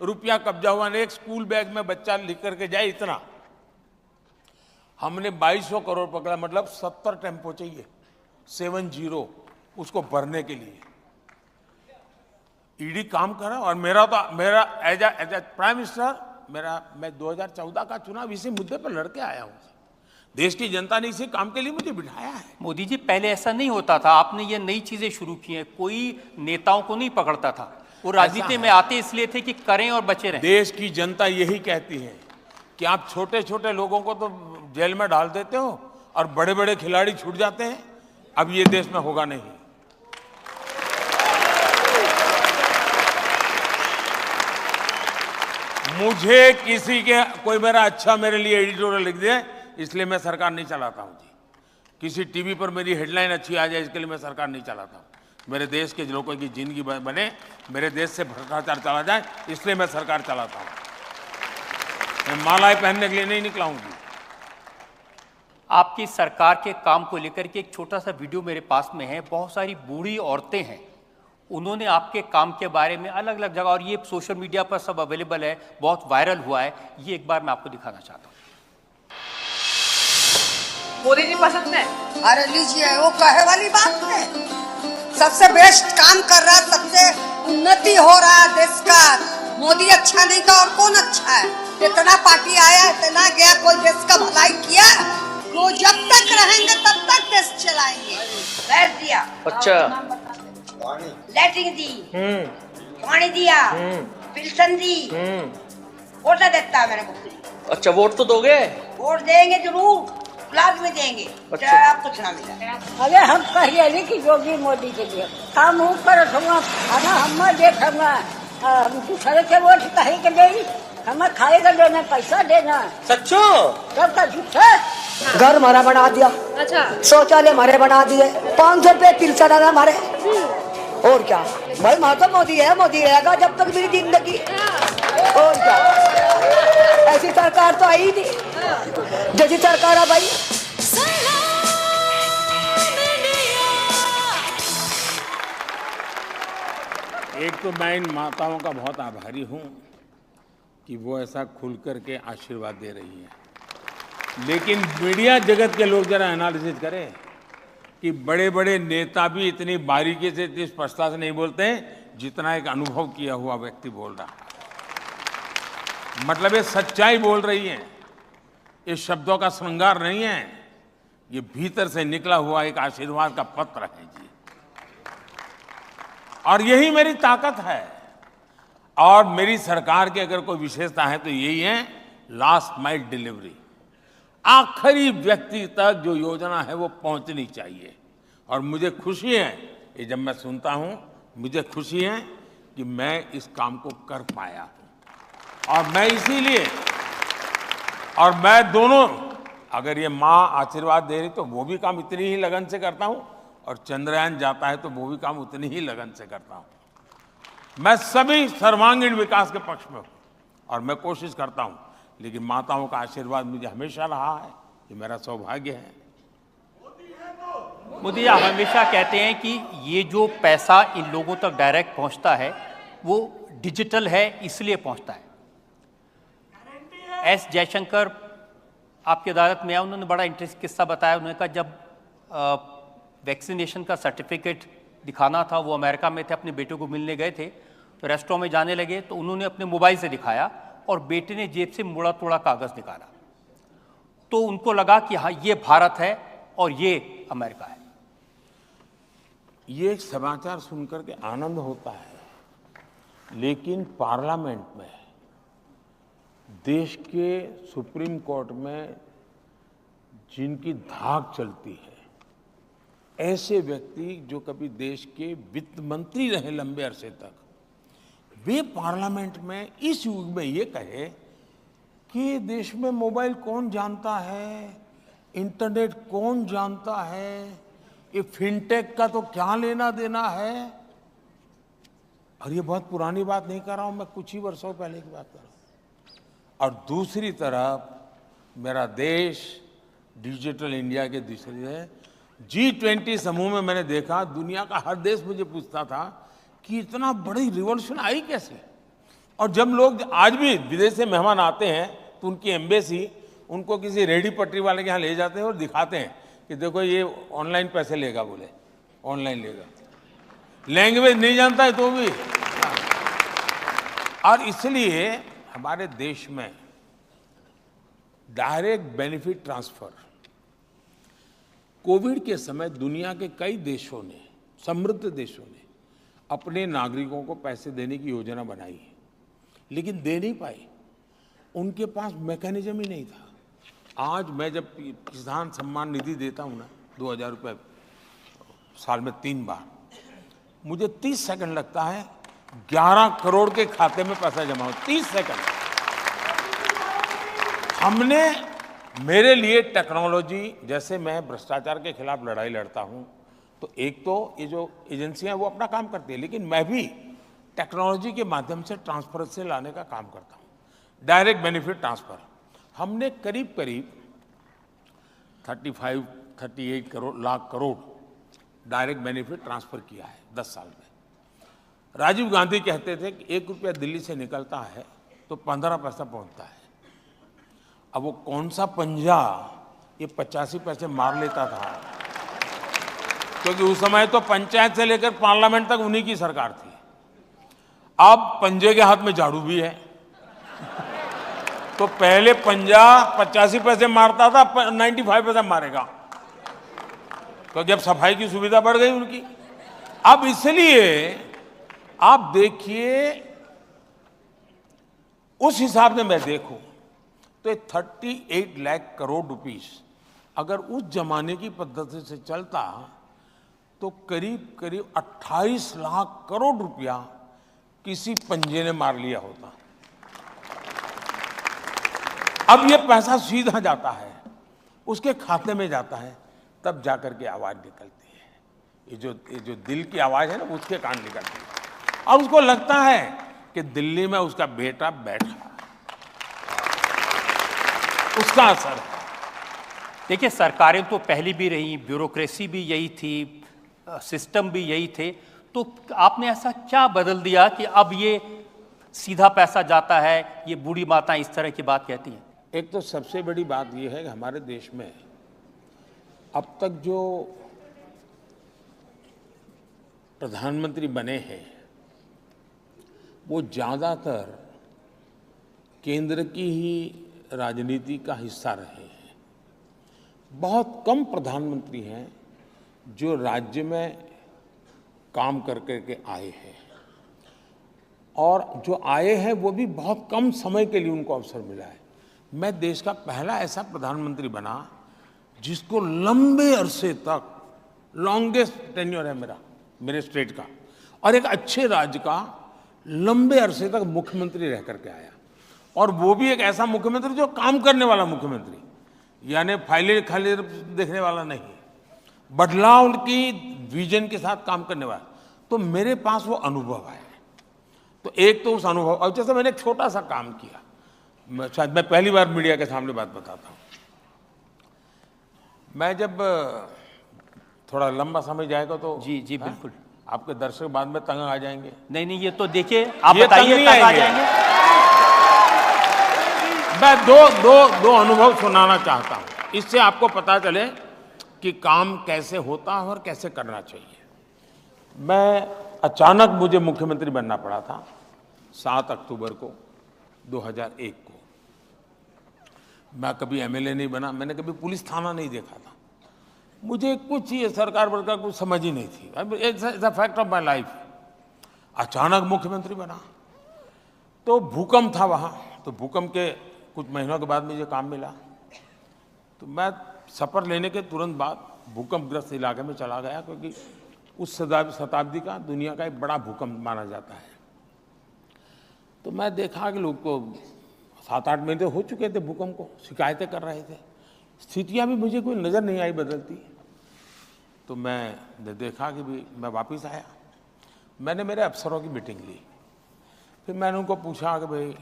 रुपया कब्जा हुआ। एक स्कूल बैग में बच्चा लिख करके जाए इतना। हमने 2200 करोड़ पकड़ा, मतलब 70 टेम्पो चाहिए, 70 उसको भरने के लिए। ईडी काम कर रहा। और मेरा एज ए प्राइम मिनिस्टर मैं 2014 का चुनाव इसी मुद्दे पर लड़के आया हूं। देश की जनता ने इसी काम के लिए मुझे बिठाया है। मोदी जी, पहले ऐसा नहीं होता था, आपने ये नई चीजें शुरू की हैं। कोई नेताओं को नहीं पकड़ता था, वो राजनीति में आते इसलिए थे कि करें और बचे रहें। देश की जनता यही कहती है कि आप छोटे छोटे लोगों को तो जेल में डाल देते हो और बड़े बड़े खिलाड़ी छूट जाते हैं। अब ये देश में होगा नहीं। मुझे किसी के कोई मेरा अच्छा मेरे लिए एडिटोरियल लिख दे, इसलिए मैं सरकार नहीं चलाता हूं जी। किसी टीवी पर मेरी हेडलाइन अच्छी आ जाए, इसके लिए मैं सरकार नहीं चलाता हूं। मेरे देश के लोगों की जिंदगी बने, मेरे देश से भ्रष्टाचार चला जाए, इसलिए मैं सरकार चलाता हूं। मैं मालाएं पहनने के लिए नहीं निकला हूं जी। आपकी सरकार के काम को लेकर के एक छोटा सा वीडियो मेरे पास में है। बहुत सारी बूढ़ी औरतें हैं, उन्होंने आपके काम के बारे में अलग अलग जगह, और ये सोशल मीडिया पर सब अवेलेबल है, बहुत वायरल हुआ है। ये एक बार मैं आपको दिखाना चाहता हूँ। मोदी जी पसंद है? अरे लीजिए, वो कहे वाली बात है। सबसे बेस्ट काम कर रहा, सबसे उन्नति हो रहा है देश का। मोदी अच्छा नहीं तो और कौन अच्छा है? इतना पार्टी आया, इतना गया, कोई देश का भलाई किया? वो जब तक रहेंगे तब तक देश चलाएंगे। पैर दिया, अच्छा, लैट्रिन दी, पानी दिया, पेंशन दी, वोट देता है मेरे को। अच्छा, वोट तो दोगे? वोट देंगे जरूर, लाभ में देंगे। अच्छा, आप कुछ ना मिला। अरे हम कहिए नहीं कि योगी मोदी के लिए काम ऊपर हम देखा हम दूसरे के वोट कहीं के दे, हमें खाएगा देना, पैसा देना। सच्चो? सबका झूठा। घर हमारा बना दिया, अच्छा, शौचालय हमारे बना दिए, 500 रुपए पेंशन आ हमारे। और क्या भाई, वहाँ तो मोदी है, मोदी रहेगा जब तक मेरी जिंदगी। और क्या, ऐसी सरकार तो आई नहीं जैसी सरकार है भाई। एक तो मैं इन माताओं का बहुत आभारी हूं कि वो ऐसा खुल करके आशीर्वाद दे रही हैं। लेकिन मीडिया जगत के लोग जरा एनालिसिस करें कि बड़े बड़े नेता भी इतनी बारीकी से, इतनी स्पष्टता से नहीं बोलते हैं जितना एक अनुभव किया हुआ व्यक्ति बोल रहा है। मतलब ये सच्चाई बोल रही है, ये शब्दों का श्रृंगार नहीं है, ये भीतर से निकला हुआ एक आशीर्वाद का पत्र है जी। और यही मेरी ताकत है। और मेरी सरकार की अगर कोई विशेषता है तो यही है लास्ट माइल डिलीवरी। आखिरी व्यक्ति तक जो योजना है वो पहुंचनी चाहिए। और मुझे खुशी है, ये जब मैं सुनता हूं, मुझे खुशी है कि मैं इस काम को कर पाया हूं। और मैं इसीलिए, और मैं दोनों, अगर ये माँ आशीर्वाद दे रही तो वो भी काम इतनी ही लगन से करता हूं, और चंद्रयान जाता है तो वो भी काम उतनी ही लगन से करता हूं। मैं सभी सर्वांगीण विकास के पक्ष में हूं और मैं कोशिश करता हूं, लेकिन माताओं का आशीर्वाद मुझे हमेशा रहा है, ये मेरा सौभाग्य है। मोदी जी हमेशा कहते हैं कि ये जो पैसा इन लोगों तक डायरेक्ट पहुंचता है वो डिजिटल है, इसलिए पहुंचता है। एस जयशंकर आपकी अदालत में आए, उन्होंने बड़ा इंटरेस्ट किस्सा बताया। उन्होंने कहा जब वैक्सीनेशन का सर्टिफिकेट दिखाना था, वो अमेरिका में थे, अपने बेटे को मिलने गए थे, तो रेस्टोरेंट में जाने लगे तो उन्होंने अपने मोबाइल से दिखाया और बेटे ने जेब से मुड़ा तोड़ा कागज़ निकाला, तो उनको लगा कि हाँ ये भारत है और ये अमेरिका है। ये समाचार सुनकर के आनंद होता है, लेकिन पार्लियामेंट में, देश के सुप्रीम कोर्ट में जिनकी धाक चलती है, ऐसे व्यक्ति जो कभी देश के वित्त मंत्री रहे लंबे अरसे तक, वे पार्लियामेंट में इस युग में ये कहे कि देश में मोबाइल कौन जानता है, इंटरनेट कौन जानता है, ये फिनटेक का तो क्या लेना देना है। और ये बहुत पुरानी बात नहीं कर रहा हूं मैं, कुछ ही वर्षों पहले की बात कर रहा हूं। और दूसरी तरफ मेरा देश डिजिटल इंडिया के दूसरी है, G20 समूह में मैंने देखा दुनिया का हर देश मुझे पूछता था कि इतना बड़ी रिवॉल्यूशन आई कैसे। और जब लोग आज भी विदेश से मेहमान आते हैं तो उनकी एम्बेसी उनको किसी रेडी पटरी वाले के यहाँ ले जाते हैं और दिखाते हैं कि देखो ये ऑनलाइन पैसे लेगा, बोले ऑनलाइन लेगा, लैंग्वेज नहीं जानता है तो भी। और इसलिए हमारे देश में डायरेक्ट बेनिफिट ट्रांसफर, कोविड के समय दुनिया के कई देशों ने, समृद्ध देशों ने अपने नागरिकों को पैसे देने की योजना बनाई है, लेकिन दे नहीं पाए, उनके पास मैकेनिज्म ही नहीं था। आज मैं जब किसान सम्मान निधि देता हूं ना, 2000 रुपये साल में 3 बार, मुझे 30 सेकंड लगता है 11 करोड़ के खाते में पैसा जमा हो, 30 सेकंड। हमने, मेरे लिए टेक्नोलॉजी, जैसे मैं भ्रष्टाचार के खिलाफ लड़ाई लड़ता हूं, तो एक तो ये जो एजेंसियां वो अपना काम करती है, लेकिन मैं भी टेक्नोलॉजी के माध्यम से ट्रांसपेरेंसी लाने का काम करता हूं। डायरेक्ट बेनिफिट ट्रांसफर हमने करीब करीब 38 lakh crore direct benefit transfer किया है 10 साल में। राजीव गांधी कहते थे कि 1 रुपया दिल्ली से निकलता है तो 15 पैसा पहुंचता है। अब वो कौन सा पंजा ये 85 पैसे मार लेता था, क्योंकि उस समय तो पंचायत से लेकर पार्लियामेंट तक उन्हीं की सरकार थी। अब पंजे के हाथ में झाड़ू भी है, तो पहले पंजा 85 पैसे मारता था, 95 पैसे मारेगा, क्योंकि अब सफाई की सुविधा बढ़ गई उनकी। अब इसलिए आप देखिए, उस हिसाब से मैं देखूं तो 38 लाख करोड़ रुपीस अगर उस जमाने की पद्धति से चलता तो करीब करीब 28 लाख करोड़ रुपया किसी पंजे ने मार लिया होता। अब ये पैसा सीधा जाता है, उसके खाते में जाता है, तब जाकर के आवाज निकलती है। ये जो दिल की आवाज है ना, उसके कान निकलती है, और उसको लगता है कि दिल्ली में उसका बेटा बैठा, उसका असर है। देखिए, सरकारें तो पहले भी रही, ब्यूरोक्रेसी भी यही थी, सिस्टम भी यही थे, तो आपने ऐसा क्या बदल दिया कि अब ये सीधा पैसा जाता है, ये बूढ़ी माताएं इस तरह की बात कहती हैं? एक तो सबसे बड़ी बात यह है कि हमारे देश में अब तक जो प्रधानमंत्री बने हैं वो ज़्यादातर केंद्र की ही राजनीति का हिस्सा रहे हैं। बहुत कम प्रधानमंत्री हैं जो राज्य में काम कर करके आए हैं, और जो आए हैं वो भी बहुत कम समय के लिए उनको अवसर मिला है। मैं देश का पहला ऐसा प्रधानमंत्री बना जिसको लंबे अरसे तक लॉन्गेस्ट टेन्योर है मेरे स्टेट का, और एक अच्छे राज्य का लंबे अरसे तक मुख्यमंत्री रह करके आया, और वो भी एक ऐसा मुख्यमंत्री जो काम करने वाला मुख्यमंत्री, यानी फाइलें खाली देखने वाला नहीं, बदलाव की विजन के साथ काम करने वाला। तो मेरे पास वो अनुभव है। तो एक तो उस अनुभव, और जैसे मैंने एक छोटा सा काम किया, शायद मैं पहली बार मीडिया के सामने बात बताता हूँ। मैं जब थोड़ा लंबा समय जाएगा तो जी बिल्कुल, आपके दर्शक बाद में तंग आ जाएंगे। नहीं, ये तो देखिए, आप बताइए, तंग आ जाएंगे। मैं दो अनुभव सुनाना चाहता हूं, इससे आपको पता चले कि काम कैसे होता है और कैसे करना चाहिए। मैं अचानक मुझे मुख्यमंत्री बनना पड़ा था 7 अक्टूबर को 2001 को। मैं कभी एमएलए नहीं बना, मैंने कभी पुलिस थाना नहीं देखा था, मुझे कुछ ये सरकार वर्कार कुछ समझ ही नहीं थी। It's a fact of my life. अचानक मुख्यमंत्री बना तो भूकंप था वहाँ, तो भूकंप के कुछ महीनों के बाद मुझे काम मिला। तो मैं सफर लेने के तुरंत बाद भूकंपग्रस्त इलाके में चला गया, क्योंकि उस शताब्दी का दुनिया का एक बड़ा भूकंप माना जाता है। तो मैं देखा कि लोग को 7-8 महीने हो चुके थे भूकंप को, शिकायतें कर रहे थे, स्थितियाँ भी मुझे कोई नज़र नहीं आई बदलती। तो मैं देखा कि भी मैं वापस आया, मैंने मेरे अफसरों की मीटिंग ली, फिर मैंने उनको पूछा कि भाई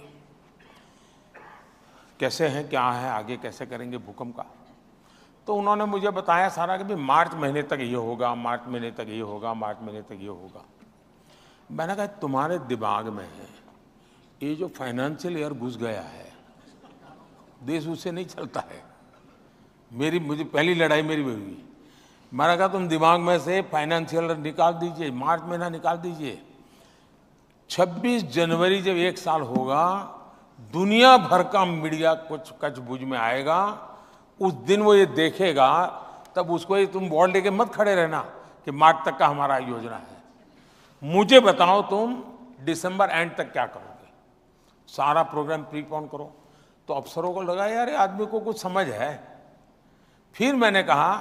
कैसे हैं, क्या है, आगे कैसे करेंगे भूकंप का। तो उन्होंने मुझे बताया सारा कि भाई मार्च महीने तक ये होगा, मार्च महीने तक ये होगा, मार्च महीने तक ये होगा। मैंने कहा तुम्हारे दिमाग में है ये जो फाइनेंशियल ईयर घुस गया है, देश उससे नहीं चलता है। मुझे पहली लड़ाई मेरी हुई। मैंने कहा तुम दिमाग में से फाइनेंशियल निकाल दीजिए, मार्च महीना निकाल दीजिए। 26 जनवरी जब 1 साल होगा, दुनिया भर का मीडिया कुछ कच्छ-भुज में आएगा, उस दिन वो ये देखेगा, तब उसको ये तुम बोर्ड लेके मत खड़े रहना कि मार्च तक का हमारा योजना है। मुझे बताओ तुम दिसंबर एंड तक क्या करोगे, सारा प्रोग्राम प्रीपोन करो। तो अफसरों को लगा यार ये आदमी को कुछ समझ है। फिर मैंने कहा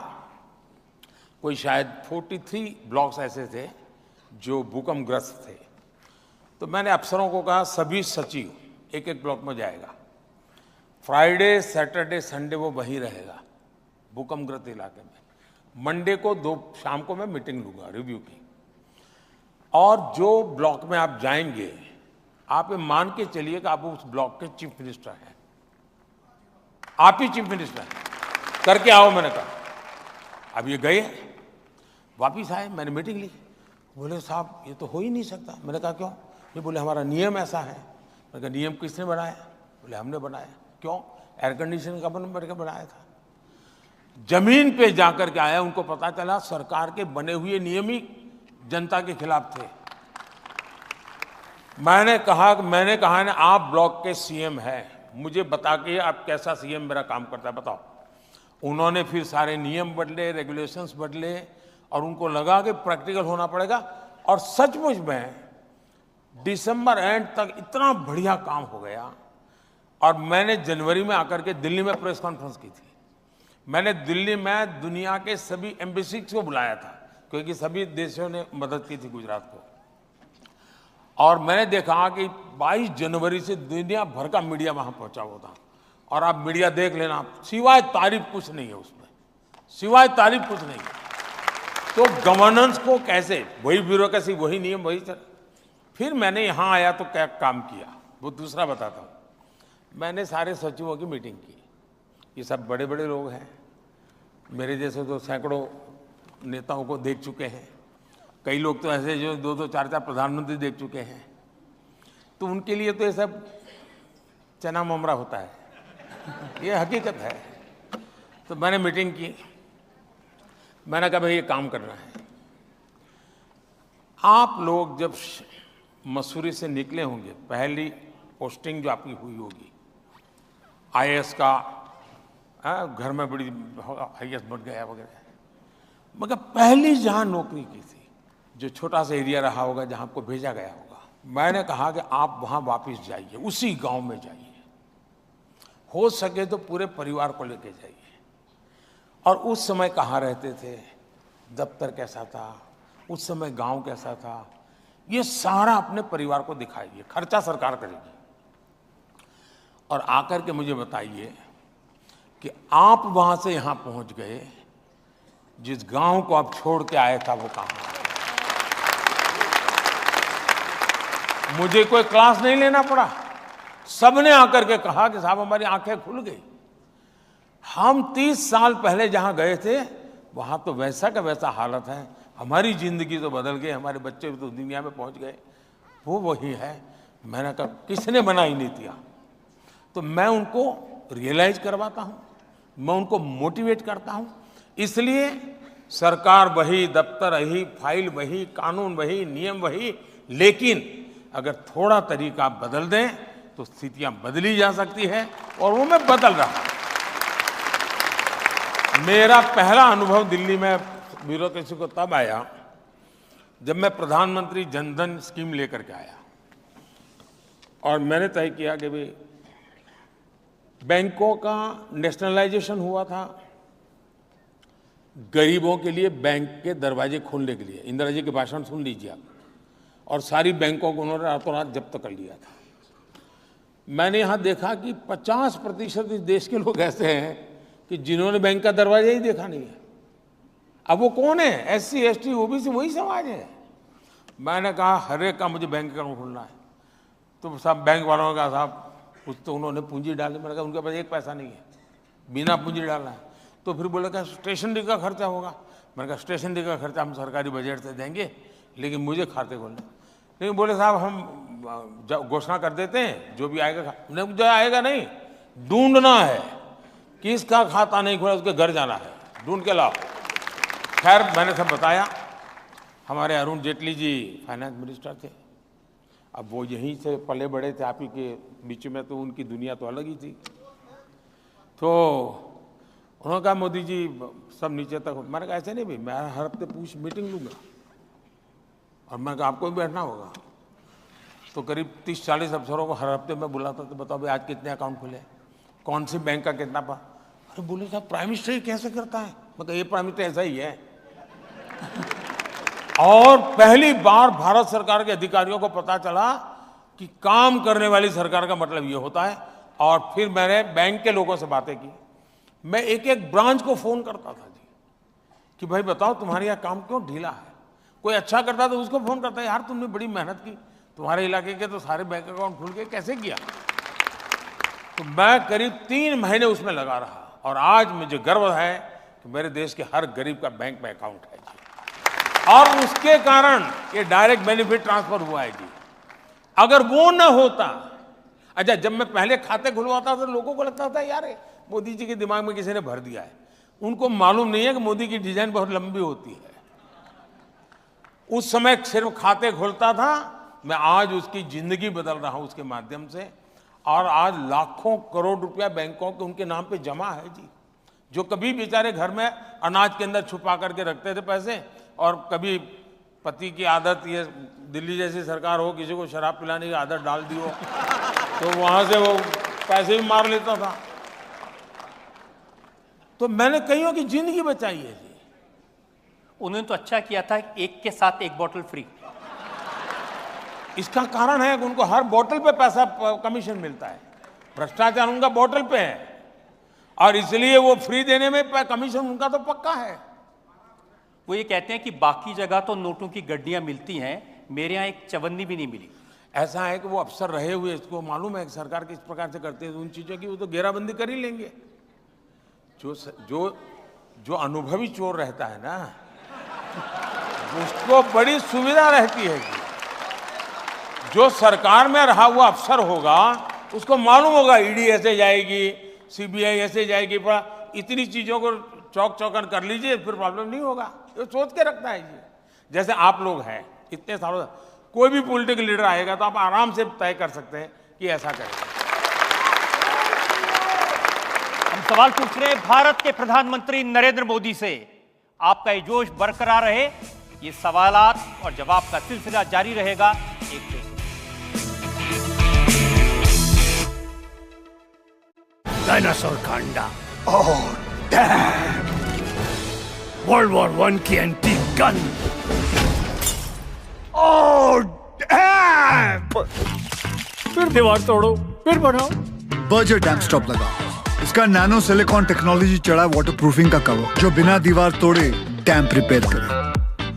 कोई शायद 43 ब्लॉक्स ऐसे थे जो भूकंपग्रस्त थे, तो मैंने अफसरों को कहा सभी सचिव एक ब्लॉक में जाएगा, फ्राइडे सैटरडे संडे वो वहीं रहेगा भूकंपग्रस्त इलाके में। मंडे को शाम को मैं मीटिंग लूंगा रिव्यू की, और जो ब्लॉक में आप जाएंगे आप ये मान के चलिए कि आप उस ब्लॉक के चीफ मिनिस्टर हैं, आप ही चीफ मिनिस्टर हैं, करके आओ। मैंने कहा अब ये गए, वापिस आए, मैंने मीटिंग ली। बोले साहब ये तो हो ही नहीं सकता। मैंने कहा क्यों? ये बोले हमारा नियम ऐसा है। मैंने कहा नियम किसने बनाया? बोले हमने बनाया। क्यों? एयर कंडीशन का बनाया था। जमीन पे जाकर के आया, उनको पता चला सरकार के बने हुए नियम ही जनता के खिलाफ थे। मैंने कहा ना आप ब्लॉक के सीएम हैं, मुझे बता के आप कैसा सीएम मेरा काम करता है बताओ। उन्होंने फिर सारे नियम बदले, रेगुलेशंस बदले, और उनको लगा कि प्रैक्टिकल होना पड़ेगा। और सचमुच में दिसंबर एंड तक इतना बढ़िया काम हो गया। और मैंने जनवरी में आकर के दिल्ली में प्रेस कॉन्फ्रेंस की थी। मैंने दिल्ली में दुनिया के सभी एम्बेसीज को बुलाया था, क्योंकि सभी देशों ने मदद की थी गुजरात को। और मैंने देखा कि 22 जनवरी से दुनिया भर का मीडिया वहां पहुंचा हुआ था। और आप मीडिया देख लेना, सिवाय तारीफ कुछ नहीं है उसमें, सिवाय तारीफ कुछ नहीं है। तो गवर्नेंस को कैसे, वही ब्यूरोक्रेसी, वही नियम, वही चल। फिर मैंने यहाँ आया तो क्या काम किया वो दूसरा बताता हूँ। मैंने सारे सचिवों की मीटिंग की। ये सब बड़े बड़े लोग हैं, मेरे जैसे तो सैकड़ों नेताओं को देख चुके हैं। कई लोग तो ऐसे जो 2-2, 4-4 प्रधानमंत्री देख चुके हैं। तो उनके लिए तो ये सब चना ममरा होता है, ये हकीकत है। तो मैंने मीटिंग की, मैंने कहा भाई ये काम करना है। आप लोग जब मसूरी से निकले होंगे, पहली पोस्टिंग जो आपकी हुई होगी आईएएस का, घर में बड़ी आईएएस बढ़ गया वगैरह, मगर पहली जहां नौकरी की थी, जो छोटा सा एरिया रहा होगा जहां आपको भेजा गया होगा, मैंने कहा कि आप वहां वापस जाइए, उसी गांव में जाइए, हो सके तो पूरे परिवार को लेके जाइए। और उस समय कहाँ रहते थे? दफ्तर कैसा था, उस समय गांव कैसा था, ये सारा अपने परिवार को दिखाइए। खर्चा सरकार करेगी। और आकर के मुझे बताइए कि आप वहां से यहां पहुंच गए, जिस गांव को आप छोड़ के आए था वो कहां? मुझे कोई क्लास नहीं लेना पड़ा, सबने आकर के कहा कि साहब हमारी आंखें खुल गई। हम 30 साल पहले जहां गए थे वहां तो वैसा का वैसा हालत है, हमारी जिंदगी तो बदल गई, हमारे बच्चे तो दुनिया में पहुंच गए, वो वही है। मैंने कहा किसने बनाई नीतियां? तो मैं उनको रियलाइज करवाता हूं, मैं उनको मोटिवेट करता हूं। इसलिए सरकार वही, दफ्तर वही, फाइल वही, कानून वही, नियम वही, लेकिन अगर थोड़ा तरीका बदल दें तो स्थितियां बदली जा सकती है, और वो मैं बदल रहा हूं। मेरा पहला अनुभव दिल्ली में ब्यूरोक्रेसी को तब आया जब मैं प्रधानमंत्री जनधन स्कीम लेकर के आया, और मैंने तय किया कि भाई बैंकों का नेशनलाइजेशन हुआ था, गरीबों के लिए बैंक के दरवाजे खोलने के लिए। इंदिरा जी के भाषण सुन लीजिए आप। और सारी बैंकों को उन्होंने रातों रात जब्त कर लिया था। मैंने यहां देखा कि 50% इस देश के लोग ऐसे हैं कि जिन्होंने बैंक का दरवाजा ही देखा नहीं है। अब वो कौन है? SC, ST, OBC वही समाज है। मैंने कहा हर एक का मुझे बैंक अकाउंट खोलना है। तो सब बैंक वालों ने कहा साहब कुछ तो उन्होंने पूंजी डाली। मैंने कहा उनके पास एक पैसा नहीं है, बिना पूंजी डालना है। तो फिर बोले क्या स्टेशनरी का खर्चा होगा? मैंने कहा स्टेशनरी का खर्चा हम सरकारी बजट से देंगे, लेकिन मुझे खाते खोलने। लेकिन बोले साहब हम घोषणा कर देते हैं जो भी आएगा। जो आएगा नहीं, ढूंढना है, किसका खाता नहीं खोला उसके घर जाना है, ढूंढ के लाओ। खैर मैंने सब बताया। हमारे अरुण जेटली जी फाइनेंस मिनिस्टर थे, अब वो यहीं से पले बड़े थे, आप ही के बीच में, तो उनकी दुनिया तो अलग ही थी। तो उन्होंने कहा मोदी जी सब नीचे तक। मैंने कहा ऐसे नहीं भाई, मैं हर हफ्ते पूछ मीटिंग लूँगा, और मैंने कहा आपको भी बैठना होगा। तो करीब 30-40 अफसरों को हर हफ्ते मैं बुलाता, तो बताओ भाई आज कितने अकाउंट खुले, कौन सी बैंक का कितना पा। अरे बोले साहब प्राइम मिनिस्टर ये कैसे करता है? मैं कहा ये प्राइम मिनिस्टर ऐसा ही है। और पहली बार भारत सरकार के अधिकारियों को पता चला कि काम करने वाली सरकार का मतलब ये होता है। और फिर मैंने बैंक के लोगों से बातें की। मैं एक एक ब्रांच को फोन करता था जी कि भाई बताओ तुम्हारे यहाँ काम क्यों ढीला है। कोई अच्छा करता तो उसको फोन करता, यार तुमने बड़ी मेहनत की, तुम्हारे इलाके के तो सारे बैंक अकाउंट खुल गए, कैसे किया? तो मैं करीब 3 महीने उसमें लगा रहा, और आज मुझे गर्व है कि मेरे देश के हर गरीब का बैंक में अकाउंट है जी। और उसके कारण ये डायरेक्ट बेनिफिट ट्रांसफर हुआ है जी। अगर वो न होता, अच्छा जब मैं पहले खाते खुलवाता था तो लोगों को लगता था यार मोदी जी के दिमाग में किसी ने भर दिया है। उनको मालूम नहीं है कि मोदी की डिजाइन बहुत लंबी होती है। उस समय सिर्फ खाते खोलता था, मैं आज उसकी जिंदगी बदल रहा हूं उसके माध्यम से। और आज लाखों करोड़ रुपया बैंकों के उनके नाम पे जमा है जी। जो कभी बेचारे घर में अनाज के अंदर छुपा करके रखते थे पैसे, और कभी पति की आदत, ये दिल्ली जैसी सरकार हो, किसी को शराब पिलाने की आदत डाल दी हो, तो वहां से वो पैसे भी मार लेता था। तो मैंने कईयों की जिंदगी बचाई है जी। उन्होंने तो अच्छा किया था, एक के साथ एक बोतल फ्री। इसका कारण है कि उनको हर बोतल पे पैसा कमीशन मिलता है। भ्रष्टाचार उनका बोतल पे है, और इसलिए वो फ्री देने में कमीशन उनका तो पक्का है। वो ये कहते हैं कि बाकी जगह तो नोटों की गड्डियां मिलती हैं, मेरे यहाँ एक चवन्नी भी नहीं मिली। ऐसा है कि वो अफसर रहे हुए, इसको मालूम है कि सरकार किस प्रकार से करते हैं उन चीजों की, वो तो घेराबंदी कर ही लेंगे। जो अनुभवी चोर रहता है ना, उसको बड़ी सुविधा रहती है कि जो सरकार में रहा हुआ अफसर होगा उसको मालूम होगा ईडी ऐसे जाएगी, सीबीआई ऐसे जाएगी, पर इतनी चीजों को चौक चौकन कर लीजिए फिर प्रॉब्लम नहीं होगा। ये सोच के रखता है जी। जैसे आप लोग हैं इतने सालों, कोई भी पॉलिटिकल लीडर आएगा तो आप आराम से तय कर सकते हैं कि ऐसा करेगा। हम सवाल पूछ रहे हैं भारत के प्रधानमंत्री नरेंद्र मोदी से, आपका ये जोश बरकरार रहे, ये सवालात और जवाब का सिलसिला जारी रहेगा। एक डायनासोर का अंडा। Oh damn! वर्ल्ड वॉर 1 की एंटी गन। Oh damn! फिर दीवार तोड़ो, फिर बनाओ। बर्जर डैम स्टॉप लगाओ। इसका नैनो सिलिकॉन टेक्नोलॉजी चढ़ा वाटर प्रूफिंग का कवर जो बिना दीवार तोड़े डैम रिपेयर करे।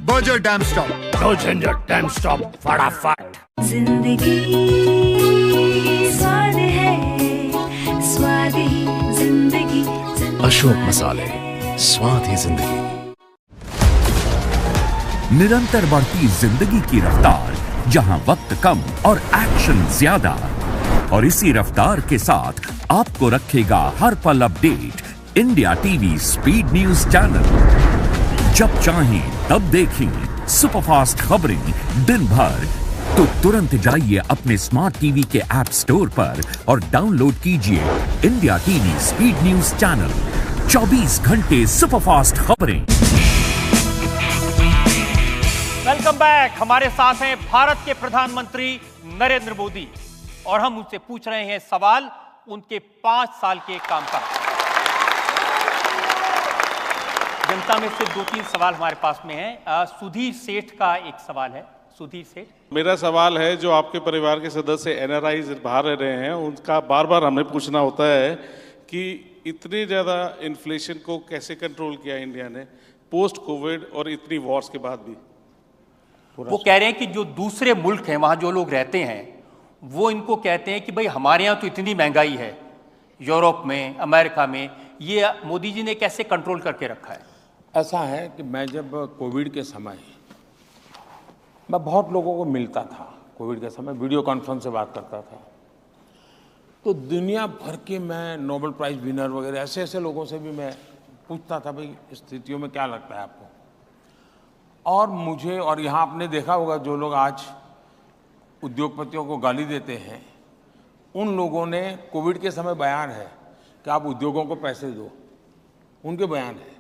Berger dam stop. नो झंझट, डैम स्टॉप फटाफट। जिंदगी स्वाद है, स्वाद ही जिंदगी। अशोक मसाले, स्वाद ही जिंदगी। निरंतर बढ़ती जिंदगी की रफ्तार, जहां वक्त कम और एक्शन ज्यादा, और इसी रफ्तार के साथ आपको रखेगा हर पल update India TV speed news channel. जब चाहें तब देखें सुपरफास्ट खबरें दिन भर, तो तुरंत जाइए अपने स्मार्ट टीवी के ऐप स्टोर पर और डाउनलोड कीजिए India TV speed news channel. 24 घंटे सुपरफास्ट खबरें। Welcome back. हमारे साथ हैं भारत के प्रधानमंत्री नरेंद्र मोदी और हम उनसे पूछ रहे हैं सवाल उनके 5 साल के कामकाज। जनता में से 2-3 सवाल हमारे पास में हैं। सुधीर सेठ का एक सवाल है। सुधीर सेठ, मेरा सवाल है, जो आपके परिवार के सदस्य एनआरआई बाहर रह रहे हैं, उनका बार बार हमें पूछना होता है कि इतनी ज़्यादा इन्फ्लेशन को कैसे कंट्रोल किया इंडिया ने पोस्ट कोविड और इतनी वॉर्स के बाद भी। वो कह रहे हैं कि जो दूसरे मुल्क हैं, वहाँ जो लोग रहते हैं, वो इनको कहते हैं कि भाई हमारे यहाँ तो इतनी महंगाई है, यूरोप में, अमेरिका में, ये मोदी जी ने कैसे कंट्रोल करके रखा है? ऐसा है कि मैं जब कोविड के समय मैं बहुत लोगों को मिलता था, कोविड के समय वीडियो कॉन्फ्रेंस से बात करता था, तो दुनिया भर के मैं नोबेल प्राइज विनर वगैरह ऐसे ऐसे लोगों से भी मैं पूछता था भाई स्थितियों में क्या लगता है आपको। और मुझे, और यहाँ आपने देखा होगा जो लोग आज उद्योगपतियों को गाली देते हैं, उन लोगों ने कोविड के समय बयान है कि आप उद्योगों को पैसे दो, उनके बयान है।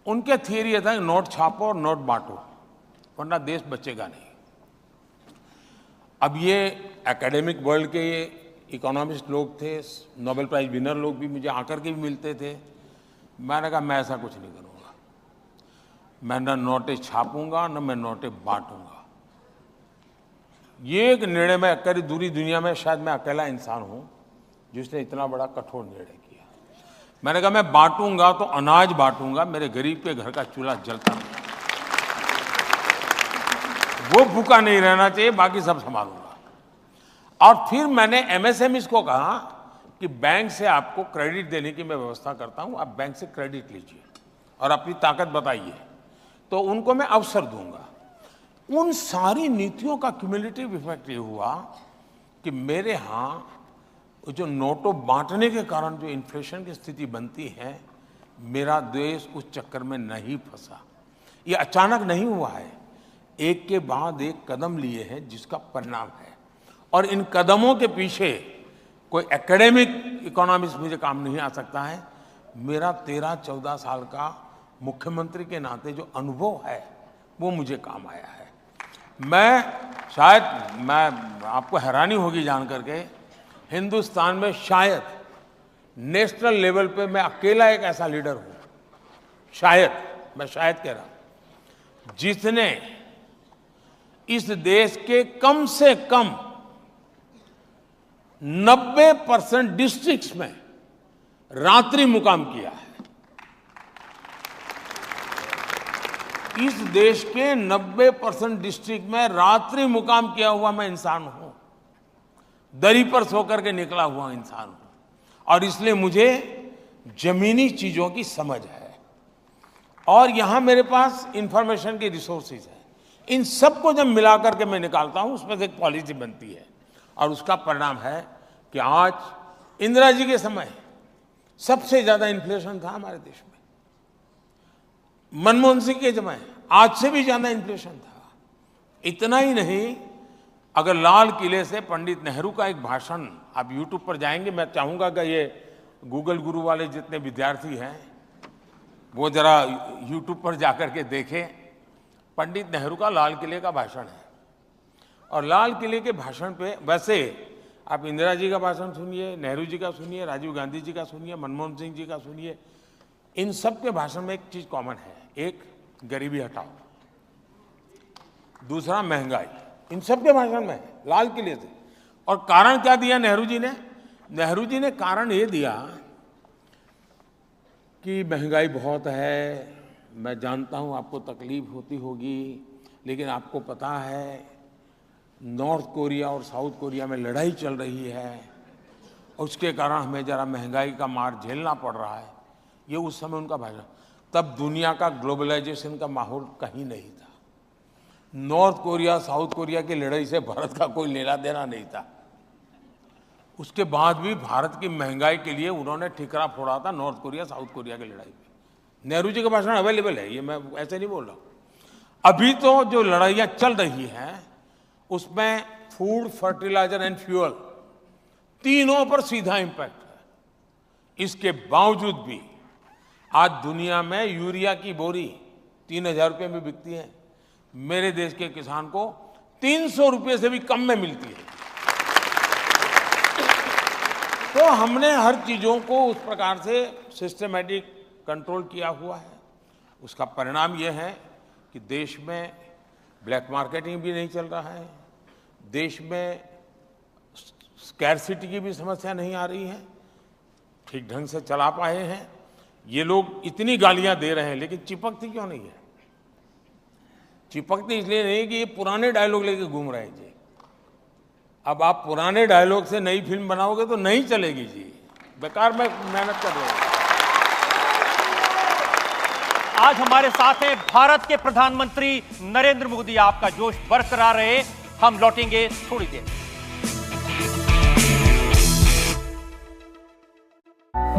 उनके थियरी ये था कि नोट छापो और नोट बांटो, वरना देश बचेगा नहीं। अब ये एकेडमिक वर्ल्ड के ये इकोनॉमिस्ट लोग थे, नोबेल प्राइज विनर लोग भी मुझे आकर के भी मिलते थे। मैंने कहा मैं ऐसा कुछ नहीं करूँगा, मैं न नोटें छापूंगा न मैं नोटें बांटूंगा। ये एक निर्णय मैं करी दूरी दुनिया में शायद मैं अकेला इंसान हूं जिसने इतना बड़ा कठोर निर्णय किया। मैंने कहा मैं बांटूंगा तो अनाज बांटूंगा, मेरे गरीब के घर का चूल्हा जलता नहीं, वो भूखा नहीं रहना चाहिए, बाकी सब संभालूंगा। और फिर मैंने एमएसएमईज को कहा कि बैंक से आपको क्रेडिट देने की मैं व्यवस्था करता हूं, आप बैंक से क्रेडिट लीजिए और अपनी ताकत बताइए, तो उनको मैं अवसर दूंगा। उन सारी नीतियों का क्यूमुलेटिव इफेक्ट ये हुआ कि मेरे यहाँ जो नोटों बांटने के कारण जो इन्फ्लेशन की स्थिति बनती है, मेरा देश उस चक्कर में नहीं फंसा। ये अचानक नहीं हुआ है, एक के बाद एक कदम लिए हैं जिसका परिणाम है। और इन कदमों के पीछे कोई एकेडमिक इकोनॉमिक्स मुझे काम नहीं आ सकता है। मेरा 13-14 साल का मुख्यमंत्री के नाते जो अनुभव है वो मुझे काम आया है। मैं आपको हैरानी होगी जान करके, हिंदुस्तान में शायद नेशनल लेवल पे मैं अकेला एक ऐसा लीडर हूं, शायद, मैं शायद कह रहा हूं, जिसने इस देश के कम से कम 90% डिस्ट्रिक्ट्स में रात्रि मुकाम किया है। इस देश के 90% डिस्ट्रिक्ट में रात्रि मुकाम किया हुआ मैं इंसान हूं, दरी पर सोकर के निकला हुआ इंसान हूं, और इसलिए मुझे जमीनी चीजों की समझ है और यहां मेरे पास इंफॉर्मेशन की रिसोर्सेज है। इन सबको जब मिलाकर के मैं निकालता हूं, उसमें से एक पॉलिसी बनती है और उसका परिणाम है कि आज इंदिरा जी के समय सबसे ज्यादा इन्फ्लेशन था हमारे देश में, मनमोहन सिंह के समय आज से भी ज्यादा इन्फ्लेशन था। इतना ही नहीं, अगर लाल किले से पंडित नेहरू का एक भाषण आप यूट्यूब पर जाएंगे, मैं चाहूंगा कि ये गूगल गुरु वाले जितने विद्यार्थी हैं वो जरा यूट्यूब पर जाकर के देखें। पंडित नेहरू का लाल किले का भाषण है और लाल किले के भाषण पे, वैसे आप इंदिरा जी का भाषण सुनिए, नेहरू जी का सुनिए, राजीव गांधी जी का सुनिए, मनमोहन सिंह जी का सुनिए, इन सब के भाषण में एक चीज कॉमन है, एक गरीबी हटाओ, दूसरा महंगाई, इन सब के भाषण में है, लाल किले से। और कारण क्या दिया नेहरू जी ने? नेहरू जी ने कारण ये दिया कि महंगाई बहुत है, मैं जानता हूं आपको तकलीफ होती होगी, लेकिन आपको पता है नॉर्थ कोरिया और साउथ कोरिया में लड़ाई चल रही है और उसके कारण हमें जरा महंगाई का मार झेलना पड़ रहा है। ये उस समय उनका भाषण। तब दुनिया का ग्लोबलाइजेशन का माहौल कहीं नहीं था। नॉर्थ कोरिया साउथ कोरिया की लड़ाई से भारत का कोई लेना देना नहीं था। उसके बाद भी भारत की महंगाई के लिए उन्होंने ठिकरा फोड़ा था नॉर्थ कोरिया साउथ कोरिया की लड़ाई में। नेहरू जी का भाषण अवेलेबल है, ये मैं ऐसे नहीं बोल रहा हूं। अभी तो जो लड़ाइयां चल रही हैं उसमें फूड, फर्टिलाइजर एंड फ्यूअल तीनों पर सीधा इंपैक्ट है। इसके बावजूद भी आज दुनिया में यूरिया की बोरी 3000 रुपये में बिकती है, मेरे देश के किसान को 300 रुपये से भी कम में मिलती है। तो हमने हर चीजों को उस प्रकार से सिस्टमैटिक कंट्रोल किया हुआ है। उसका परिणाम यह है कि देश में ब्लैक मार्केटिंग भी नहीं चल रहा है, देश में स्कैरसिटी की भी समस्या नहीं आ रही है, ठीक ढंग से चला पाए हैं। ये लोग इतनी गालियां दे रहे हैं, लेकिन चिपकती क्यों नहीं है? चिपकती इसलिए नहीं कि ये पुराने डायलॉग लेके घूम रहे हैं जी। अब आप पुराने डायलॉग से नई फिल्म बनाओगे तो नहीं चलेगी जी, बेकार में मेहनत कर रहे हैं। आज हमारे साथ हैं भारत के प्रधानमंत्री नरेंद्र मोदी। आपका जोश बरकरार रहे, हम लौटेंगे थोड़ी देर।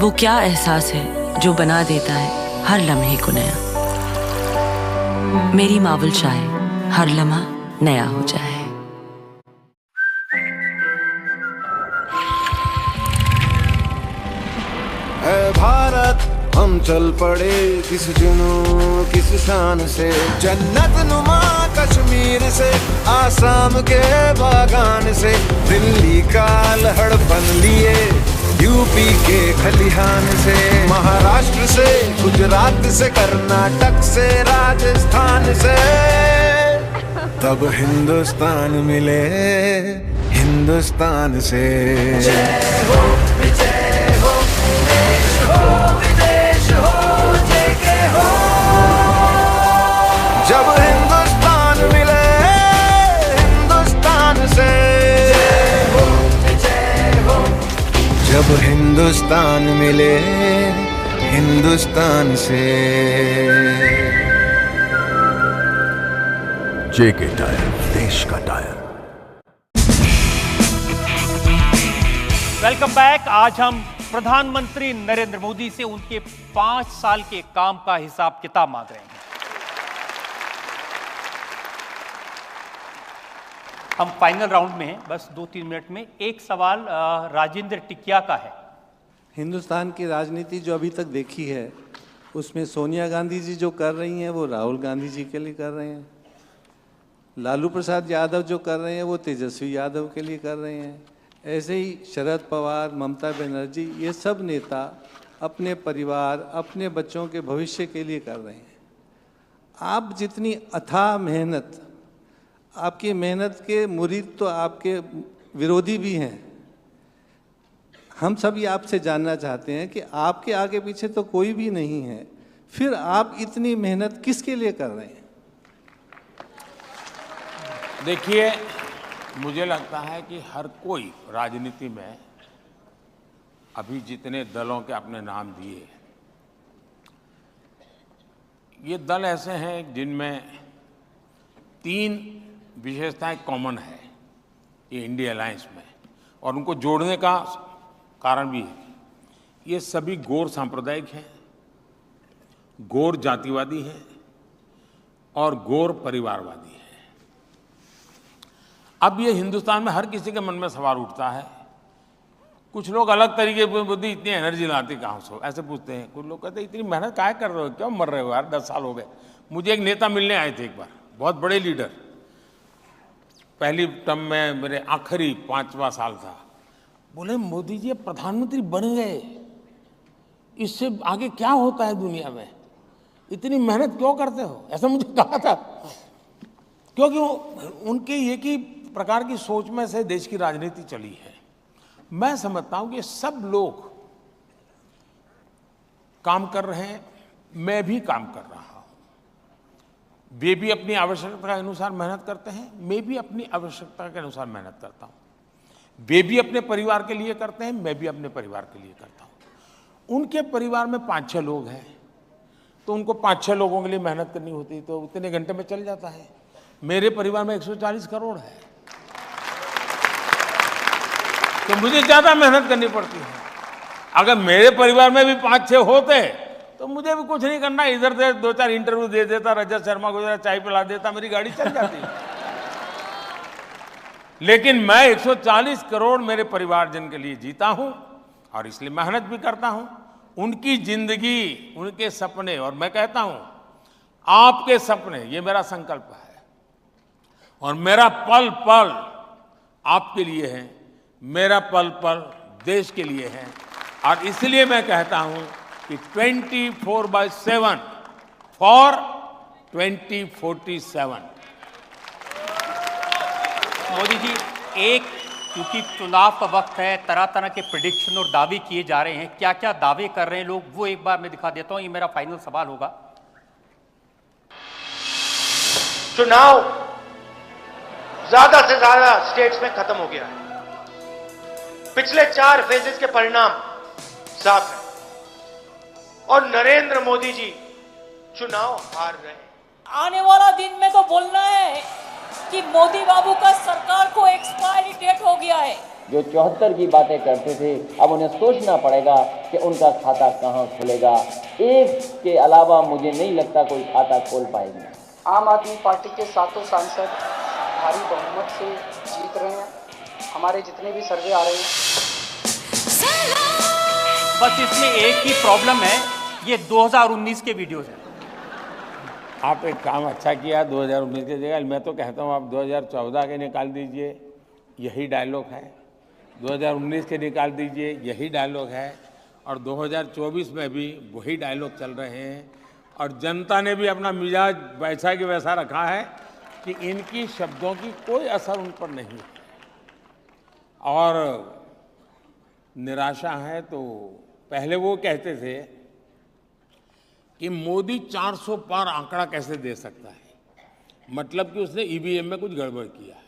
वो क्या एहसास है जो बना देता है हर लम्हे को नया। मेरी मावल चाहे हर लम्हा नया हो जाए। है भारत हम चल पड़े किस जुनून किस शान से, जन्नत नुमा कश्मीर से आसाम के बागान से, दिल्ली का लहड़पन लिए यूपी के खलिहान से, महाराष्ट्र से गुजरात से कर्नाटक से राजस्थान से, तब हिंदुस्तान मिले हिंदुस्तान से। जय हो विजय हो देश हो विदेश हो जय के हो। जब हिंदुस्तान मिले हिंदुस्तान से, जय हो विजय हो। जब हिंदुस्तान मिले हिंदुस्तान से। जेके टायर, देश का टायर। Welcome back. आज हम प्रधानमंत्री नरेंद्र मोदी से उनके 5 साल के काम का हिसाब किताब मांग रहे हैं। हम फाइनल राउंड में हैं, बस 2-3 मिनट में। एक सवाल राजेंद्र टिकिया का है। हिंदुस्तान की राजनीति जो अभी तक देखी है उसमें सोनिया गांधी जी जो कर रही हैं वो राहुल गांधी जी के लिए कर रहे हैं, लालू प्रसाद यादव जो कर रहे हैं वो तेजस्वी यादव के लिए कर रहे हैं, ऐसे ही शरद पवार, ममता बनर्जी, ये सब नेता अपने परिवार, अपने बच्चों के भविष्य के लिए कर रहे हैं। आप जितनी अथाह मेहनत, आपकी मेहनत के मुरीद तो आपके विरोधी भी हैं। हम सभी आपसे जानना चाहते हैं कि आपके आगे पीछे तो कोई भी नहीं है, फिर आप इतनी मेहनत किसके लिए कर रहे हैं? देखिए, मुझे लगता है कि हर कोई राजनीति में, अभी जितने दलों के आपने नाम दिए, ये दल ऐसे हैं जिनमें 3 विशेषताएं कॉमन है ये इंडिया अलायंस में, और उनको जोड़ने का कारण भी है। ये सभी गौर सांप्रदायिक हैं, गौर जातिवादी हैं और गौर परिवारवादी हैं। अब ये हिंदुस्तान में हर किसी के मन में सवाल उठता है। कुछ लोग अलग तरीके की बुद्धि, इतनी एनर्जी लाते कहाँ से, ऐसे पूछते हैं। कुछ लोग कहते हैं इतनी मेहनत काहे कर रहे हो, क्यों मर रहे हो यार, 10 साल हो गए। मुझे एक नेता मिलने आए थे एक बार, बहुत बड़े लीडर, पहली टर्म में मेरे आखिरी 5वां साल था। बोले मोदी जी प्रधानमंत्री बन गए, इससे आगे क्या होता है दुनिया में, इतनी मेहनत क्यों करते हो, ऐसा मुझे कहा था। क्योंकि उनके एक ही प्रकार की सोच में से देश की राजनीति चली है। मैं समझता हूं कि सब लोग काम कर रहे हैं, मैं भी काम कर रहा हूं। वे भी अपनी आवश्यकता के अनुसार मेहनत करते हैं, मैं भी अपनी आवश्यकता के अनुसार मेहनत करता हूं। वे भी अपने परिवार के लिए करते हैं, मैं भी अपने परिवार के लिए करता हूं। उनके परिवार में 5-6 लोग हैं, तो उनको 5-6 लोगों के लिए मेहनत करनी होती, तो उतने घंटे में चल जाता है। मेरे परिवार में 140 करोड़ है, तो मुझे ज्यादा मेहनत करनी पड़ती है। अगर मेरे परिवार में भी 5-6 होते तो मुझे भी कुछ नहीं करना, इधर से 2-4 इंटरव्यू दे देता, रजत शर्मा को जरा चाय पिला देता, मेरी गाड़ी चल जाती। लेकिन मैं 140 करोड़ मेरे परिवारजन के लिए जीता हूं और इसलिए मेहनत भी करता हूं। उनकी जिंदगी, उनके सपने, और मैं कहता हूं आपके सपने, ये मेरा संकल्प है और मेरा पल पल आपके लिए है, मेरा पल पल देश के लिए है। और इसलिए मैं कहता हूं कि 24/7 फॉर 2047। मोदी जी, एक क्योंकि चुनाव का वक्त है, तरह तरह के प्रेडिक्शन और दावे किए जा रहे हैं, क्या क्या दावे कर रहे हैं लोग, वो एक बार मैं दिखा देता हूं। ये मेरा फाइनल सवाल होगा। चुनाव ज्यादा से ज्यादा स्टेट्स में खत्म हो गया है। पिछले 4 फेजेस के परिणाम साफ है और नरेंद्र मोदी जी चुनाव हार रहे हैं। आने वाला दिन में तो बोलना है कि मोदी बाबू का सरकार को एक्सपायरी डेट हो गया है। जो 74 की बातें करते थे, अब उन्हें सोचना पड़ेगा कि उनका खाता कहां खुलेगा। एक के अलावा मुझे नहीं लगता कोई खाता खोल पाएंगे। आम आदमी पार्टी के 7 सांसद भारी बहुमत से जीत रहे हैं। हमारे जितने भी सर्वे आ रहे हैं, बस इसमें एक ही प्रॉब्लम है, ये 2019 के वीडियोस हैं। आप एक काम अच्छा किया 2019 की जगह, मैं तो कहता हूँ आप 2014 के निकाल दीजिए, यही डायलॉग है। 2019 के निकाल दीजिए, यही डायलॉग है। और 2024 में भी वही डायलॉग चल रहे हैं। और जनता ने भी अपना मिजाज वैसा कि वैसा रखा है कि इनकी शब्दों की कोई असर उन पर नहीं है। और निराशा है तो पहले वो कहते थे कि मोदी 400 पार आंकड़ा कैसे दे सकता है, मतलब कि उसने ईवीएम में कुछ गड़बड़ किया है।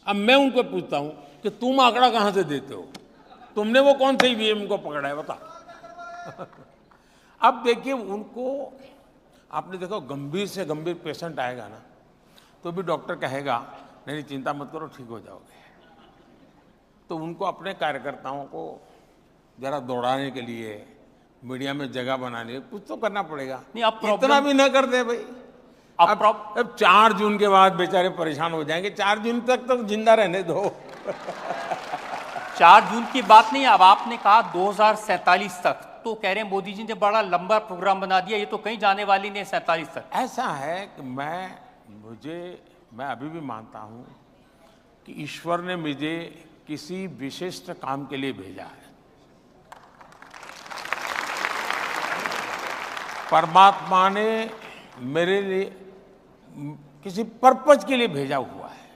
अब मैं उनको पूछता हूं कि तुम आंकड़ा कहां से देते हो, तुमने वो कौन से ईवीएम को पकड़ा है, बता। अब देखिए, उनको आपने देखो, गंभीर से गंभीर पेशेंट आएगा ना, तो भी डॉक्टर कहेगा नहीं चिंता मत करो, ठीक हो जाओगे। तो उनको अपने कार्यकर्ताओं को जरा दौड़ाने के लिए, मीडिया में जगह बनाने के लिए कुछ तो करना पड़ेगा। नहीं, अब इतना भी न कर दे भाई। अब 4 जून के बाद बेचारे परेशान हो जाएंगे। 4 जून तक तो जिंदा रहने दो। 4 जून की बात नहीं, अब आपने कहा 2047 तक, तो कह रहे हैं मोदी जी ने बड़ा लंबा प्रोग्राम बना दिया, ये तो कहीं जाने वाली नहीं 47 तक। ऐसा है कि मैं अभी भी मानता हूं कि ईश्वर ने मुझे किसी विशिष्ट काम के लिए भेजा है। परमात्मा ने मेरे लिए किसी पर्पज के लिए भेजा हुआ है,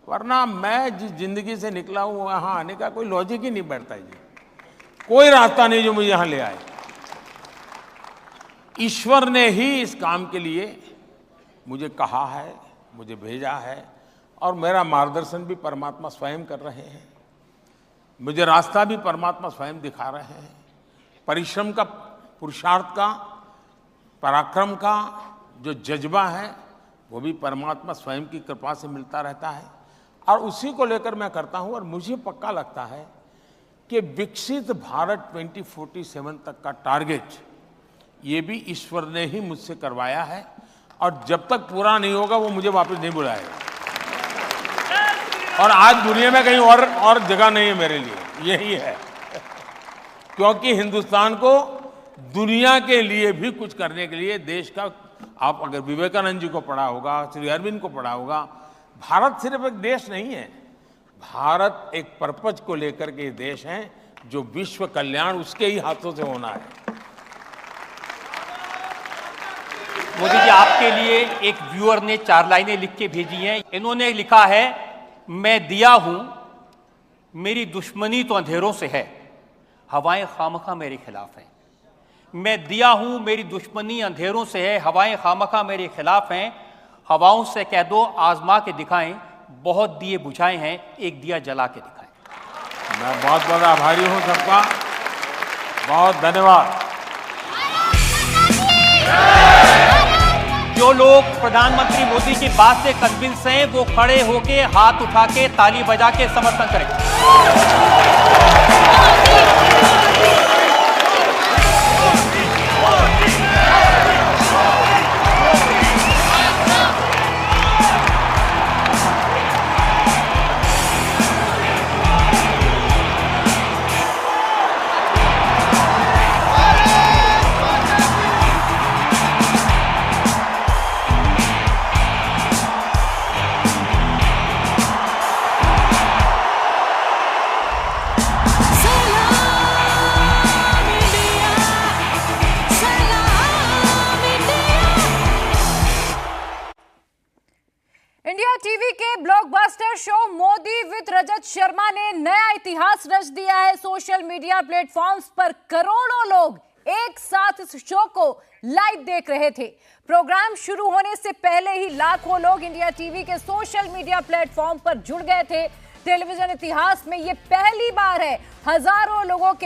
वरना मैं जिस जिंदगी से निकला हूं वहां आने का कोई लॉजिक ही नहीं बैठता जी, कोई रास्ता नहीं जो मुझे यहां ले आए। ईश्वर ने ही इस काम के लिए मुझे कहा है, मुझे भेजा है, और मेरा मार्गदर्शन भी परमात्मा स्वयं कर रहे हैं। मुझे रास्ता भी परमात्मा स्वयं दिखा रहे हैं। परिश्रम का, पुरुषार्थ का, पराक्रम का जो जज्बा है वो भी परमात्मा स्वयं की कृपा से मिलता रहता है, और उसी को लेकर मैं करता हूं। और मुझे पक्का लगता है कि विकसित भारत 2047 तक का टारगेट ये भी ईश्वर ने ही मुझसे करवाया है, और जब तक पूरा नहीं होगा वो मुझे वापस नहीं बुलाएगा। और आज दुनिया में कहीं और जगह नहीं है मेरे लिए, यही है। क्योंकि हिंदुस्तान को दुनिया के लिए भी कुछ करने के लिए देश का, आप अगर विवेकानंद जी को पढ़ा होगा, श्री अरविंद को पढ़ा होगा, भारत सिर्फ एक देश नहीं है, भारत एक पर्पज को लेकर के देश है जो विश्व कल्याण उसके ही हाथों से होना है। मोदी जी, आपके लिए एक व्यूअर ने 4 लाइनें लिख के भेजी हैं। इन्होंने लिखा है, मैं दिया हूं, मेरी दुश्मनी तो अंधेरों से है, हवाएं खामखा मेरे खिलाफ हैं। मैं दिया हूं, मेरी दुश्मनी अंधेरों से है, हवाएं खामखा मेरे खिलाफ हैं। हवाओं से कह दो आजमा के दिखाएं, बहुत दिए बुझाए हैं, एक दिया जला के दिखाएं। मैं बहुत बहुत आभारी हूं सबका, बहुत धन्यवाद। जो लोग प्रधानमंत्री मोदी की बात से कन्विंस हैं, वो खड़े होके हाथ उठा के ताली बजा के समर्थन करें। इंडिया टीवी के blockbuster show Modi with Rajat Sharma ने नया इतिहास रच दिया है। सोशल मीडिया प्लेटफॉर्म्स पर करोड़ों लोग एक साथ इस शो को लाइव देख रहे थे। प्रोग्राम शुरू होने से पहले ही लाखों लोग इंडिया टीवी के सोशल मीडिया प्लेटफॉर्म पर जुड़ गए थे। टेलीविजन इतिहास में ये पहली बार है हजारों लोगों के